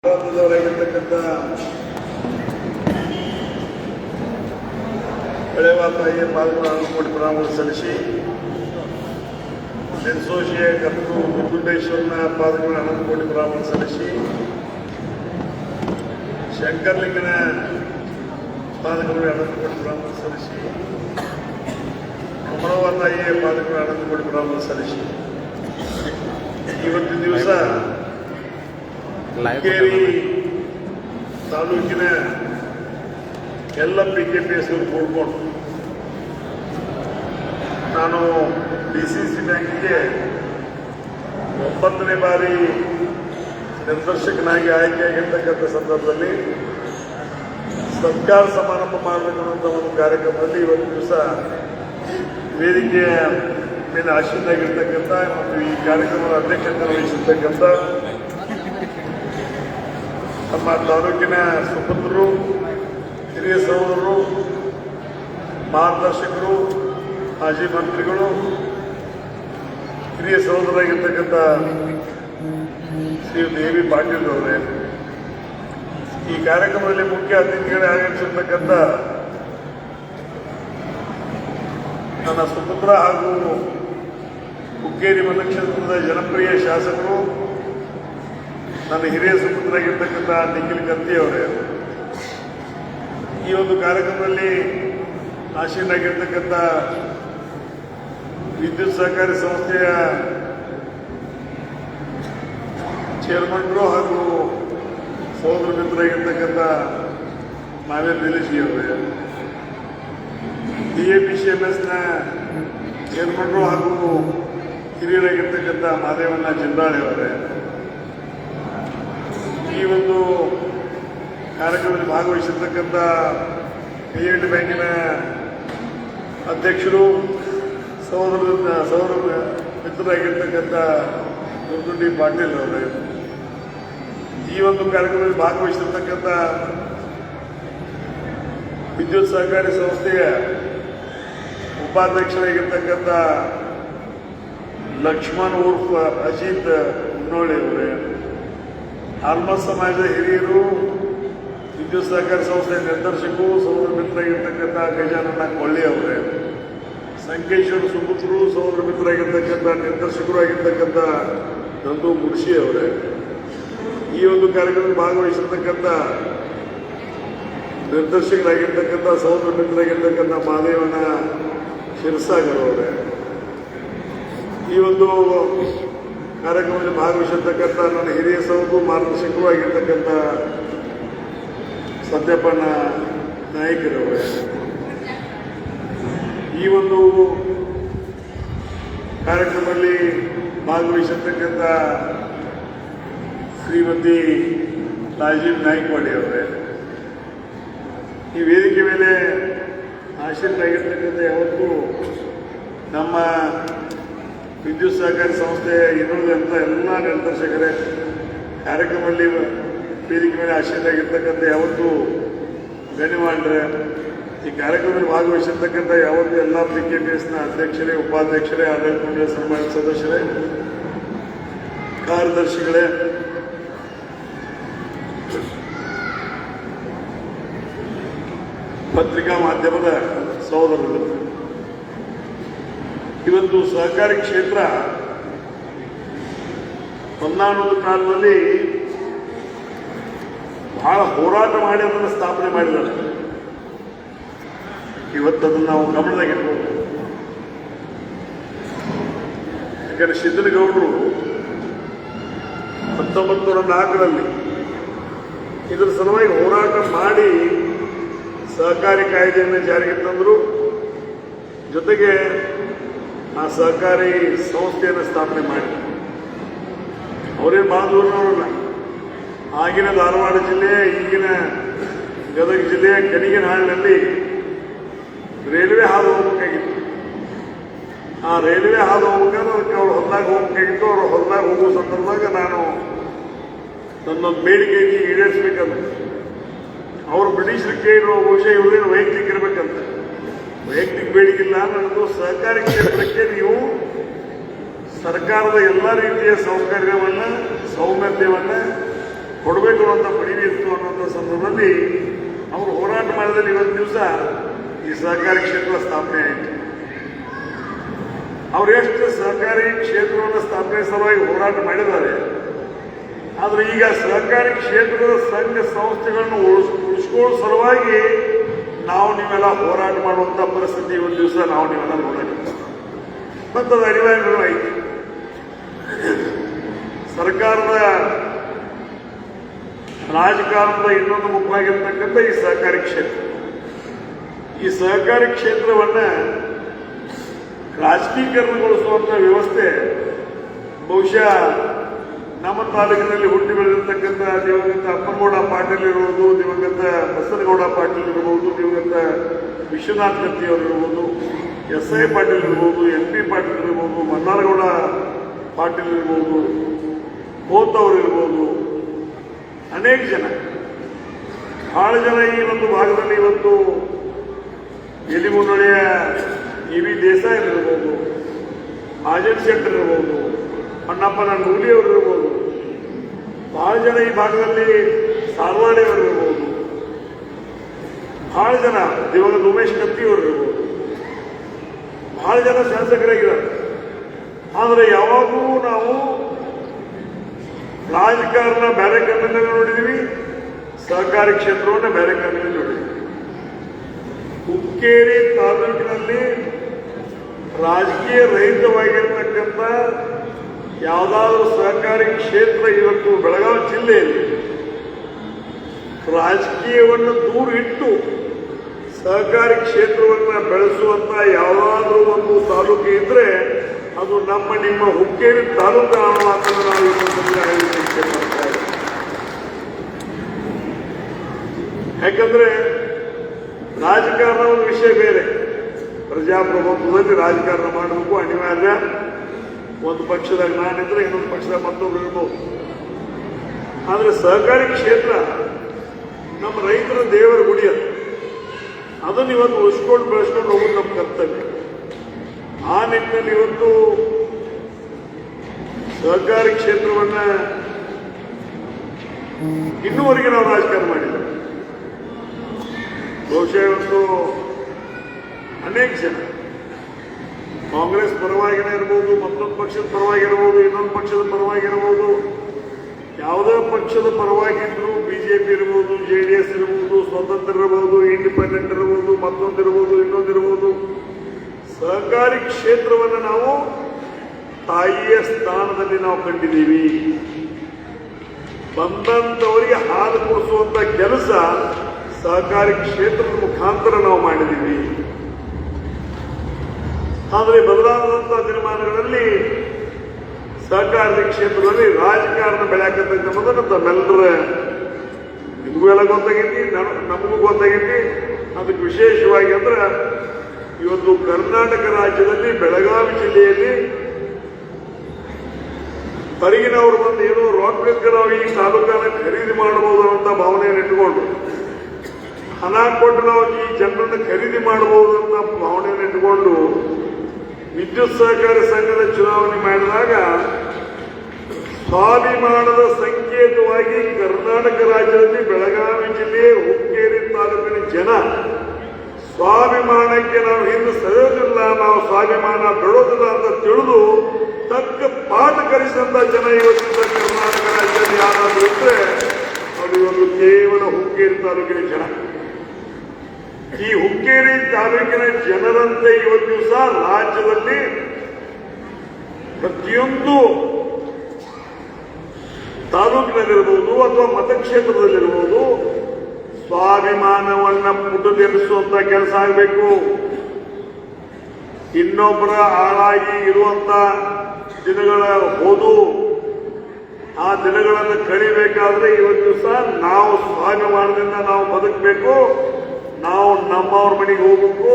ಭಾರತದವರಾಗಿರ್ತಕ್ಕಂಥ ಬೆಳೆವ ತಾಯಿಯ ಪಾದಗಳನ್ನು ಕೋಟಿ ಪ್ರಣಾಮಗಳು ಸಲ್ಲಿಸಿ ನೆನ್ಸೋಶಿಯ ಮತ್ತು ಮುದ್ದುಂಡೇಶ್ವರನ ಪಾದಗಳನ್ನು ಅನಂತ ಕೋಟಿ ಪ್ರಣಾಮಗಳು ಸಲ್ಲಿಸಿ ಶಂಕರಲಿಂಗನ ಪಾದಗಳಿಗೆ ಅನಂತ ಕೋಟಿ ಪ್ರಣಾಮಗಳು ಸಲ್ಲಿಸಿ ಅಮರವ ತಾಯಿಯ ಪಾದಗಳನ್ನು ಅನಂತ ಕೋಟಿ ಪ್ರಣಾಮಗಳು ಸಲ್ಲಿಸಿ ಇವತ್ತಿನ ದಿವಸ ಹುಕ್ಕೇರಿ ತಾಲೂಕಿನ ಎಲ್ಲ PKPS ಕೂಡ್ಕೊಂಡು ನಾನು DCC ಬ್ಯಾಂಕಿಗೆ 9ನೇ ಬಾರಿ ನಿರ್ದೇಶಕನಾಗಿ ಆಯ್ಕೆಯಾಗಿರ್ತಕ್ಕಂಥ ಸಂದರ್ಭದಲ್ಲಿ ಸತ್ಕಾರ ಸಮಾರಂಭ ಮಾಡಬೇಕನ್ನುವಂಥ ಒಂದು ಕಾರ್ಯಕ್ರಮದಲ್ಲಿ ಇವತ್ತು ದಿವಸ ವೇದಿಕೆಯ ಮೇಲೆ ಆಶೀರ್ವಾಗಿರ್ತಕ್ಕಂಥ ಮತ್ತು ಈ ಕಾರ್ಯಕ್ರಮದ ಅಧ್ಯಕ್ಷತೆ ವಹಿಸಿರ್ತಕ್ಕಂಥ ನಮ್ಮ ತಾಲೂಕಿನ ಸುಪುತ್ರರು, ಹಿರಿಯ ಸಹೋದರರು, ಮಾರ್ಗದರ್ಶಕರು, ಮಾಜಿ ಮಂತ್ರಿಗಳು, ಹಿರಿಯ ಸಹೋದರಾಗಿರ್ತಕ್ಕಂಥ ಶ್ರೀ ದೇವಿ ಪಾಟೀಲ್ ಅವರೇ, ಈ ಕಾರ್ಯಕ್ರಮದಲ್ಲಿ ಮುಖ್ಯ ಅತಿಥಿಗಳೇ ಆಗಮಿಸಿರ್ತಕ್ಕಂಥ ನನ್ನ ಸುಪುತ್ರ ಹಾಗೂ ಹುಕ್ಕೇರಿ ಮತಕ್ಷೇತ್ರದ ಜನಪ್ರಿಯ ಶಾಸಕರು, ನನ್ನ ಹಿರಿಯ ಸುಪುತ್ರರಾಗಿರ್ತಕ್ಕಂಥ ನಿಖಿಲ್ ಕತ್ತಿ ಅವರೇ, ಈ ಒಂದು ಕಾರ್ಯಕ್ರಮದಲ್ಲಿ ಆಶೀರ್ವಾಗಿರ್ತಕ್ಕಂಥ ವಿದ್ಯುತ್ ಸಹಕಾರಿ ಸಂಸ್ಥೆಯ ಚೇರ್ಮನ್ರು ಹಾಗೂ ಸಹೋದರ ಮಿತ್ರರಾಗಿರ್ತಕ್ಕಂಥ ಮಾವೇರ್ ದಿಲೀಶಿ ಅವರೇ, DAPCMSನ ಚೇರ್ಮನ್ರು ಹಾಗೂ ಹಿರಿಯರಾಗಿರ್ತಕ್ಕಂಥ ಮಾದೇವಣ್ಣ ಜಿಂದಾಳೆ ಅವರೇ, ಈ ಒಂದು ಕಾರ್ಯಕ್ರಮದಲ್ಲಿ ಭಾಗವಹಿಸಿರ್ತಕ್ಕಂಥ PNB ಬ್ಯಾಂಕಿನ ಅಧ್ಯಕ್ಷರು, ಸಹೋದರ ಮಿತ್ರರಾಗಿರ್ತಕ್ಕಂಥ ದುರ್ದುಂಡಿ ಪಾಟೀಲ್ ಅವರೇ, ಈ ಒಂದು ಕಾರ್ಯಕ್ರಮದಲ್ಲಿ ಭಾಗವಹಿಸಿರ್ತಕ್ಕಂಥ ವಿದ್ಯುತ್ ಸಹಕಾರಿ ಸಂಸ್ಥೆಯ ಉಪಾಧ್ಯಕ್ಷರಾಗಿರ್ತಕ್ಕಂಥ ಲಕ್ಷ್ಮಣ್ ಉರ್ಫ್ ಅಜಿತ್ ಮುನ್ನೋಳಿ ಅವರೇ, ಆಲ್ಮಸ್ ಸಮಾಜದ ಹಿರಿಯರು, ವಿದ್ಯುತ್ ಸಹಕಾರಿ ಸಂಸ್ಥೆಯ ನಿರ್ದೇಶಕರು, ಸಹೋದರ ಮಿತ್ರರಾಗಿರ್ತಕ್ಕಂಥ ಗಜಾನನ ಕೊಳ್ಳಿ ಅವರೇ, ಸಂಕೇಶ್ವರ ಸುಪುತ್ರರು, ಸಹೋದರ ಮಿತ್ರರಾಗಿರ್ತಕ್ಕಂಥ ನಿರ್ದೇಶಕರು ಆಗಿರ್ತಕ್ಕಂಥ ನಂದು ಮುಡ್ಶಿ ಅವರೇ, ಈ ಒಂದು ಕಾರ್ಯಕ್ರಮದಲ್ಲಿ ಭಾಗವಹಿಸಿರ್ತಕ್ಕಂಥ ನಿರ್ದೇಶಕರಾಗಿರ್ತಕ್ಕಂಥ ಸಹೋದರ ಮಿತ್ರರಾಗಿರ್ತಕ್ಕಂಥ ಮಾದೇವಣ್ಣ ಶಿರಸಾಗರ್ ಅವರೇ, ಈ ಒಂದು ಕಾರ್ಯಕ್ರಮದಲ್ಲಿ ಭಾಗವಹಿಸಿರ್ತಕ್ಕಂಥ ನನ್ನ ಹಿರಿಯ ಸಹೋದರ ಮಾರ್ಗದರ್ಶಕರು ಆಗಿರ್ತಕ್ಕಂಥ ಸತ್ಯಪ್ಪಣ್ಣ ನಾಯಕರವರೇ, ಈ ಒಂದು ಕಾರ್ಯಕ್ರಮದಲ್ಲಿ ಭಾಗವಹಿಸಿರ್ತಕ್ಕಂಥ ಶ್ರೀಮತಿ ರಾಜೀವ್ ನಾಯ್ಕವಾಡಿ ಅವರೇ, ಈ ವೇದಿಕೆ ಮೇಲೆ ಆಶೀರ್ವಾಗಿರ್ತಕ್ಕಂಥ ಯಾವತ್ತೂ ನಮ್ಮ ವಿದ್ಯುತ್ ಸಹಕಾರಿ ಸಂಸ್ಥೆ ಇರುವುದಂತ ಎಲ್ಲ ನಿರ್ದೇಶಕರೇ, ಕಾರ್ಯಕ್ರಮದಲ್ಲಿ ವೇದಿಕೆ ಮೇಲೆ ಆಶೀರ್ವಾಗಿರ್ತಕ್ಕಂಥ ಯಾವತ್ತೂ ಗಣ್ಯಮಾನ್ರೆ, ಈ ಕಾರ್ಯಕ್ರಮದಲ್ಲಿ ಭಾಗವಹಿಸಿರ್ತಕ್ಕಂಥ ಯಾವತ್ತೂ ಎಲ್ಲ PKPSನ ಅಧ್ಯಕ್ಷರೇ, ಉಪಾಧ್ಯಕ್ಷರೇ, ಆಡಳಿತ ಮಂಡಳಿ ಸನ್ಮಾನಿತ ಸದಸ್ಯರೇ, ಕಾರ್ಯದರ್ಶಿಗಳೇ, ಪತ್ರಿಕಾ ಮಾಧ್ಯಮದ ಸಹೋದರರು, ಇವತ್ತು ಸಹಕಾರಿ ಕ್ಷೇತ್ರ ಒಂದಾನೊಂದು ಕಾಲದಲ್ಲಿ ಬಹಳ ಹೋರಾಟ ಮಾಡಿ ಅದನ್ನು ಸ್ಥಾಪನೆ ಮಾಡಿದ್ದಾರೆ. ಇವತ್ತು ಅದನ್ನು ನಾವು ಗಮನದಾಗಿರ್ಬೋದು. ಯಾಕಂದರೆ ಸಿದ್ದನಗೌಡರು 1904ರಲ್ಲಿ ಇದರ ಸಲುವಾಗಿ ಹೋರಾಟ ಮಾಡಿ ಸಹಕಾರಿ ಕಾಯ್ದೆಯನ್ನು ಜಾರಿಗೆ ತಂದರು. ಜೊತೆಗೆ ಆ ಸಹಕಾರಿ ಸಂಸ್ಥೆಯನ್ನು ಸ್ಥಾಪನೆ ಮಾಡಿ ಅವರೇನು ಭಾಳ ದೂರನವರಲ್ಲ. ಆಗಿನ ಧಾರವಾಡ ಜಿಲ್ಲೆ, ಈಗಿನ ಗದಗ ಜಿಲ್ಲೆಯ ಕನಿಗನಹಳ್ಳಿನಲ್ಲಿ ರೈಲ್ವೆ ಹಾದು ಹೋಗಬೇಕಾಗಿತ್ತು. ಆ ರೈಲ್ವೆ ಹಾದು ಹೋಗ್ಬೇಕಾದ್ರೆ ಅದಕ್ಕೆ ಅವ್ರು ಹೊಲದಾಗ ಹೋಗಬೇಕಾಗಿತ್ತು. ಅವರು ಹೊಲದಾಗ ಹೋಗುವ ಸಂದರ್ಭದಾಗ ನಾನು ನನ್ನೊಂದು ಬೇಡಿಕೆಗೆ ಈಡೇರಿಸಬೇಕಂತ ಅವರು ಬ್ರಿಟಿಷರು ಕೇಳಿರೋ ಬಹುಶಃ ಇವ್ರೇನು ವೈಯಕ್ತಿಕ ಇರಬೇಕಂತ. ವೈಯಕ್ತಿಕ ಬೇಡಿಕಿಲ್ಲ, ನನ್ನದು ಸಹಕಾರಿ ಕ್ಷೇತ್ರಕ್ಕೆ ನೀವು ಸರ್ಕಾರದ ಎಲ್ಲ ರೀತಿಯ ಸೌಕರ್ಯವನ್ನು, ಸೌಲಭ್ಯವನ್ನು ಕೊಡಬೇಕು ಅನ್ನೋ ಬಡಿವಿ ಇತ್ತು ಅನ್ನೋಂಥ ಸಂದರ್ಭದಲ್ಲಿ ಅವರು ಹೋರಾಟ ಮಾಡಿದಲ್ಲಿ ಇವತ್ತು ದಿವಸ ಈ ಸಹಕಾರಿ ಕ್ಷೇತ್ರ ಸ್ಥಾಪನೆ ಆಯಿತು. ಅವ್ರು ಎಷ್ಟು ಸಹಕಾರಿ ಕ್ಷೇತ್ರವನ್ನು ಸ್ಥಾಪನೆ ಸಲುವಾಗಿ ಹೋರಾಟ ಮಾಡಿದ್ದಾರೆ. ಆದರೆ ಈಗ ಸಹಕಾರಿ ಕ್ಷೇತ್ರದ ಸಂಘ ಸಂಸ್ಥೆಗಳನ್ನು ಉಳಿಸ್ಕೊಳ್ಳೋ ಸಲುವಾಗಿ ನಾವು ನೀವೆಲ್ಲ ಹೋರಾಟ ಮಾಡುವಂಥ ಪರಿಸ್ಥಿತಿ ಒಂದು ದಿವಸ ನಾವು ನೀವೆಲ್ಲ ನೋಡಬೇಕು. ಮತ್ತು ಅದು ಅನಿವಾರ್ಯನೂ ಆಯಿತು. ಸರ್ಕಾರದ ರಾಜಕಾರಣದ ಇನ್ನೊಂದು ಮುಖವಾಗಿರ್ತಕ್ಕಂಥ ಈ ಸಹಕಾರಿ ಕ್ಷೇತ್ರ, ಈ ಸಹಕಾರಿ ಕ್ಷೇತ್ರವನ್ನ ರಾಜಕೀಕರಣಗೊಳಿಸುವಂಥ ವ್ಯವಸ್ಥೆ ಬಹುಶಃ ನಮ್ಮ ತಾಲೂಕಿನಲ್ಲಿ ಹುಟ್ಟಿ ಬೆಳೆದಿರ್ತಕ್ಕಂಥ ದಿವಂಗತ ಅಪ್ಪನಗೌಡ ಪಾಟೀಲ್ ಇರ್ಬೋದು, ದಿವಂಗತ ಬಸನಗೌಡ ಪಾಟೀಲ್ ಇರ್ಬೋದು, ದಿವಂಗತ ವಿಶ್ವನಾಥ್ ಕತ್ತಿ ಅವರು ಇರ್ಬೋದು, SI ಪಾಟೀಲ್ ಇರ್ಬೋದು, MP ಪಾಟೀಲ್ ಇರ್ಬೋದು, ಮನ್ನಾರಗೌಡ ಪಾಟೀಲ್ ಇರ್ಬೋದು, ಕೋತ್ ಅವರು ಇರ್ಬೋದು, ಅನೇಕ ಜನ, ಬಹಳ ಜನ ಈ ಒಂದು ಭಾಗದಲ್ಲಿ ಇವತ್ತು ಎಲಿಮುನ್ನೊಳೆಯ EV ದೇಸಾಯಿ ಇರ್ಬೋದು, ಆಜನ್ ಶೆಟ್ಟರ್ ಇರ್ಬೋದು, ಅಣ್ಣಪ್ಪನ ನೂಲಿಯವರು ಇರ್ಬೋದು, ಬಹಳ ಜನ ಈ ಭಾಗದಲ್ಲಿ ಸಾರ್ವಾಡೆಯವರು ಇರ್ಬೋದು, ಬಹಳ ಜನ ದಿವಂಗತ ಉಮೇಶ್ ಕತ್ತಿಯವರು ಇರ್ಬೋದು, ಬಹಳ ಜನ ಶಾಸಕರಾಗಿದ್ದಾರೆ. ಆದರೆ ಯಾವಾಗೂ ನಾವು ರಾಜಕಾರಣ ಬೇರೆ ಕಣ್ಣಿನಲ್ಲಿ ನೋಡಿದೀವಿ, ಸಹಕಾರಿ ಕ್ಷೇತ್ರವನ್ನು ಬೇರೆ ಕಣ್ಣಿನಲ್ಲಿ ನೋಡಿದ್ವಿ. ಹುಕ್ಕೇರಿ ತಾಲೂಕಿನಲ್ಲಿ ರಾಜಕೀಯ ರಹಿತವಾಗಿರ್ತಕ್ಕಂಥ ಯಾವುದಾದ್ರೂ ಸಹಕಾರಿ ಕ್ಷೇತ್ರ ಇವತ್ತು ಬೆಳಗಾವಿ ಜಿಲ್ಲೆಯಲ್ಲಿ ರಾಜಕೀಯವನ್ನು ದೂರ ಇಟ್ಟು ಸಹಕಾರಿ ಕ್ಷೇತ್ರವನ್ನು ಬೆಳೆಸುವಂತ ಯಾವುದಾದ್ರೂ ಒಂದು ತಾಲೂಕು ಇದ್ರೆ ಅದು ನಮ್ಮ ನಿಮ್ಮ ಹುಕ್ಕೇರಿ ತಾಲೂಕು ಅಂತ ನಾವು ಈ ಸಂದರ್ಭದಲ್ಲಿ ಹೇಳಲಿಕ್ಕೆ ಮಾಡ್ತಾ ಇದ್ದೀವಿ. ಯಾಕಂದ್ರೆ ರಾಜಕಾರಣ ಒಂದು ವಿಷಯ ಬೇರೆ, ಪ್ರಜಾಪ್ರಭುತ್ವದಲ್ಲಿ ರಾಜಕಾರಣ ಮಾಡಬೇಕು ಅನಿವಾರ್ಯ. ಒಂದು ಪಕ್ಷದಾಗ ನಾನಿದ್ರೆ ಇನ್ನೊಂದು ಪಕ್ಷದಾಗ ಮತ್ತೊಬ್ರು ಇರ್ಬೋದು. ಆದರೆ ಸಹಕಾರಿ ಕ್ಷೇತ್ರ ನಮ್ಮ ರೈತರ ದೇವರ ಗುಡಿ ಅದು. ಅದನ್ನು ಇವತ್ತು ಉಳಿಸ್ಕೊಂಡು ಬೆಳೆಸ್ಕೊಂಡು ಹೋಗೋದು ನಮ್ಮ ಕರ್ತವ್ಯ. ಆ ನಿಟ್ಟಿನಲ್ಲಿ ಇವತ್ತು ಸಹಕಾರಿ ಕ್ಷೇತ್ರವನ್ನ ಇನ್ನೂವರೆಗೆ ನಾವು ರಾಜಕಾರಣ ಮಾಡಿಲ್ಲ. ಬಹುಶಃ ಇವತ್ತು ಅನೇಕ ಜನ ಕಾಂಗ್ರೆಸ್ ಪರವಾಗಿನೇ ಇರ್ಬೋದು, ಮತ್ತೊಂದು ಪಕ್ಷದ ಪರವಾಗಿರ್ಬೋದು, ಇನ್ನೊಂದು ಪಕ್ಷದ ಪರವಾಗಿರ್ಬೋದು, ಯಾವುದೇ ಪಕ್ಷದ ಪರವಾಗಿದ್ರು BJP ಇರ್ಬೋದು, JDS ಇರ್ಬೋದು, ಸ್ವತಂತ್ರ ಇರ್ಬೋದು, ಇಂಡಿಪೆಂಡೆಂಟ್ ಇರ್ಬೋದು, ಮತ್ತೊಂದಿರ್ಬೋದು, ಇನ್ನೊಂದಿರ್ಬೋದು, ಸಹಕಾರಿ ಕ್ಷೇತ್ರವನ್ನು ನಾವು ತಾಯಿಯ ಸ್ಥಾನದಲ್ಲಿ ನಾವು ಕಂಡಿದ್ದೀವಿ. ಬಂದಂತವರಿಗೆ ಹಾಲು ಕೊಡಿಸುವಂತ ಕೆಲಸ ಸಹಕಾರಿ ಕ್ಷೇತ್ರದ ಮುಖಾಂತರ ನಾವು ಮಾಡಿದ್ದೀವಿ. ಆದರೆ ಬದಲಾದಂತಹ ದಿನಮಾನಗಳಲ್ಲಿ ಸಹಕಾರಿ ಕ್ಷೇತ್ರದಲ್ಲಿ ರಾಜಕಾರಣ ಬೆಳೆಯಕತ್ತೈತೆ ಅನ್ನೋದನ್ನು ತಮ್ಮೆಲ್ಲರ ನಿಮಗೂ ಎಲ್ಲ ಗೊತ್ತಾಗೈತಿ, ನಮಗೂ ಗೊತ್ತಾಗೈತಿ. ಅದಕ್ಕೆ ವಿಶೇಷವಾಗಿ ಅಂದ್ರೆ ಇವತ್ತು ಕರ್ನಾಟಕ ರಾಜ್ಯದಲ್ಲಿ ಬೆಳಗಾವಿ ಜಿಲ್ಲೆಯಲ್ಲಿ ಹೊರಗಿನವರು ಬಂದು ಏನೋ ರೊಕ್ಕಕ್ಕೆ ನಾವು ಈ ತಾಲೂಕನ್ನು ಖರೀದಿ ಮಾಡಬಹುದು ಅಂತ ಭಾವನೆಯನ್ನು ಇಟ್ಟುಕೊಂಡು, ಹಣ ಕೊಟ್ಟು ನಾವು ಈ ಜನರನ್ನು ಖರೀದಿ ಮಾಡಬಹುದು ಅಂತ ಭಾವನೆಯನ್ನು ಇಟ್ಟುಕೊಂಡು ವಿದ್ಯುತ್ ಸಹಕಾರಿ ಸಂಘದ ಚುನಾವಣೆ ಮಾಡಿದಾಗ ಸ್ವಾಭಿಮಾನದ ಸಂಕೇತವಾಗಿ ಕರ್ನಾಟಕ ರಾಜ್ಯದಲ್ಲಿ ಬೆಳಗಾವಿ ಜಿಲ್ಲೆ ಹುಕ್ಕೇರಿ ತಾಲೂಕಿನ ಜನ ಸ್ವಾಭಿಮಾನಕ್ಕೆ ನಾವು ಹಿಂದೆ ಸರಿಯೋದಿಲ್ಲ, ನಾವು ಸ್ವಾಭಿಮಾನ ಬಿಡೋದಿಲ್ಲ ಅಂತ ತಿಳಿದು ತಕ್ಕ ಪಾಠ ಕಲಿಸಿದಂತ ಜನ ಇವತ್ತಿನ ಕರ್ನಾಟಕ ರಾಜ್ಯದಲ್ಲಿ ಯಾರಾದ್ರೂ ಇದ್ರೆ ಅದು ಒಂದು ಕೇವಲ ಹುಕ್ಕೇರಿ ತಾಲೂಕಿನ ಜನ. ಈ ಹುಕ್ಕೇರಿ ತಾಲೂಕಿನ ಜನರಂತೆ ಇವತ್ತು ದಿವಸ ರಾಜ್ಯದಲ್ಲಿ ಪ್ರತಿಯೊಂದು ತಾಲೂಕಿನಲ್ಲಿರ್ಬೋದು ಅಥವಾ ಮತಕ್ಷೇತ್ರದಲ್ಲಿರ್ಬೋದು ಸ್ವಾಭಿಮಾನವನ್ನ ಪುಟದೆನಿಸುವಂತ ಕೆಲಸ ಆಗಬೇಕು. ಇನ್ನೊಬ್ಬರ ಆಳಾಗಿ ಇರುವಂತ ದಿನಗಳ ಹೋದು ಆ ದಿನಗಳನ್ನು ಕಳಿಬೇಕಾದ್ರೆ ಇವತ್ತು ದಿವಸ ನಾವು ಸ್ವಾಭಿಮಾನದಿಂದ ನಾವು ಬದುಕಬೇಕು. ನಾವು ನಮ್ಮವ್ರ ಮನೆಗೆ ಹೋಗ್ಬೇಕು,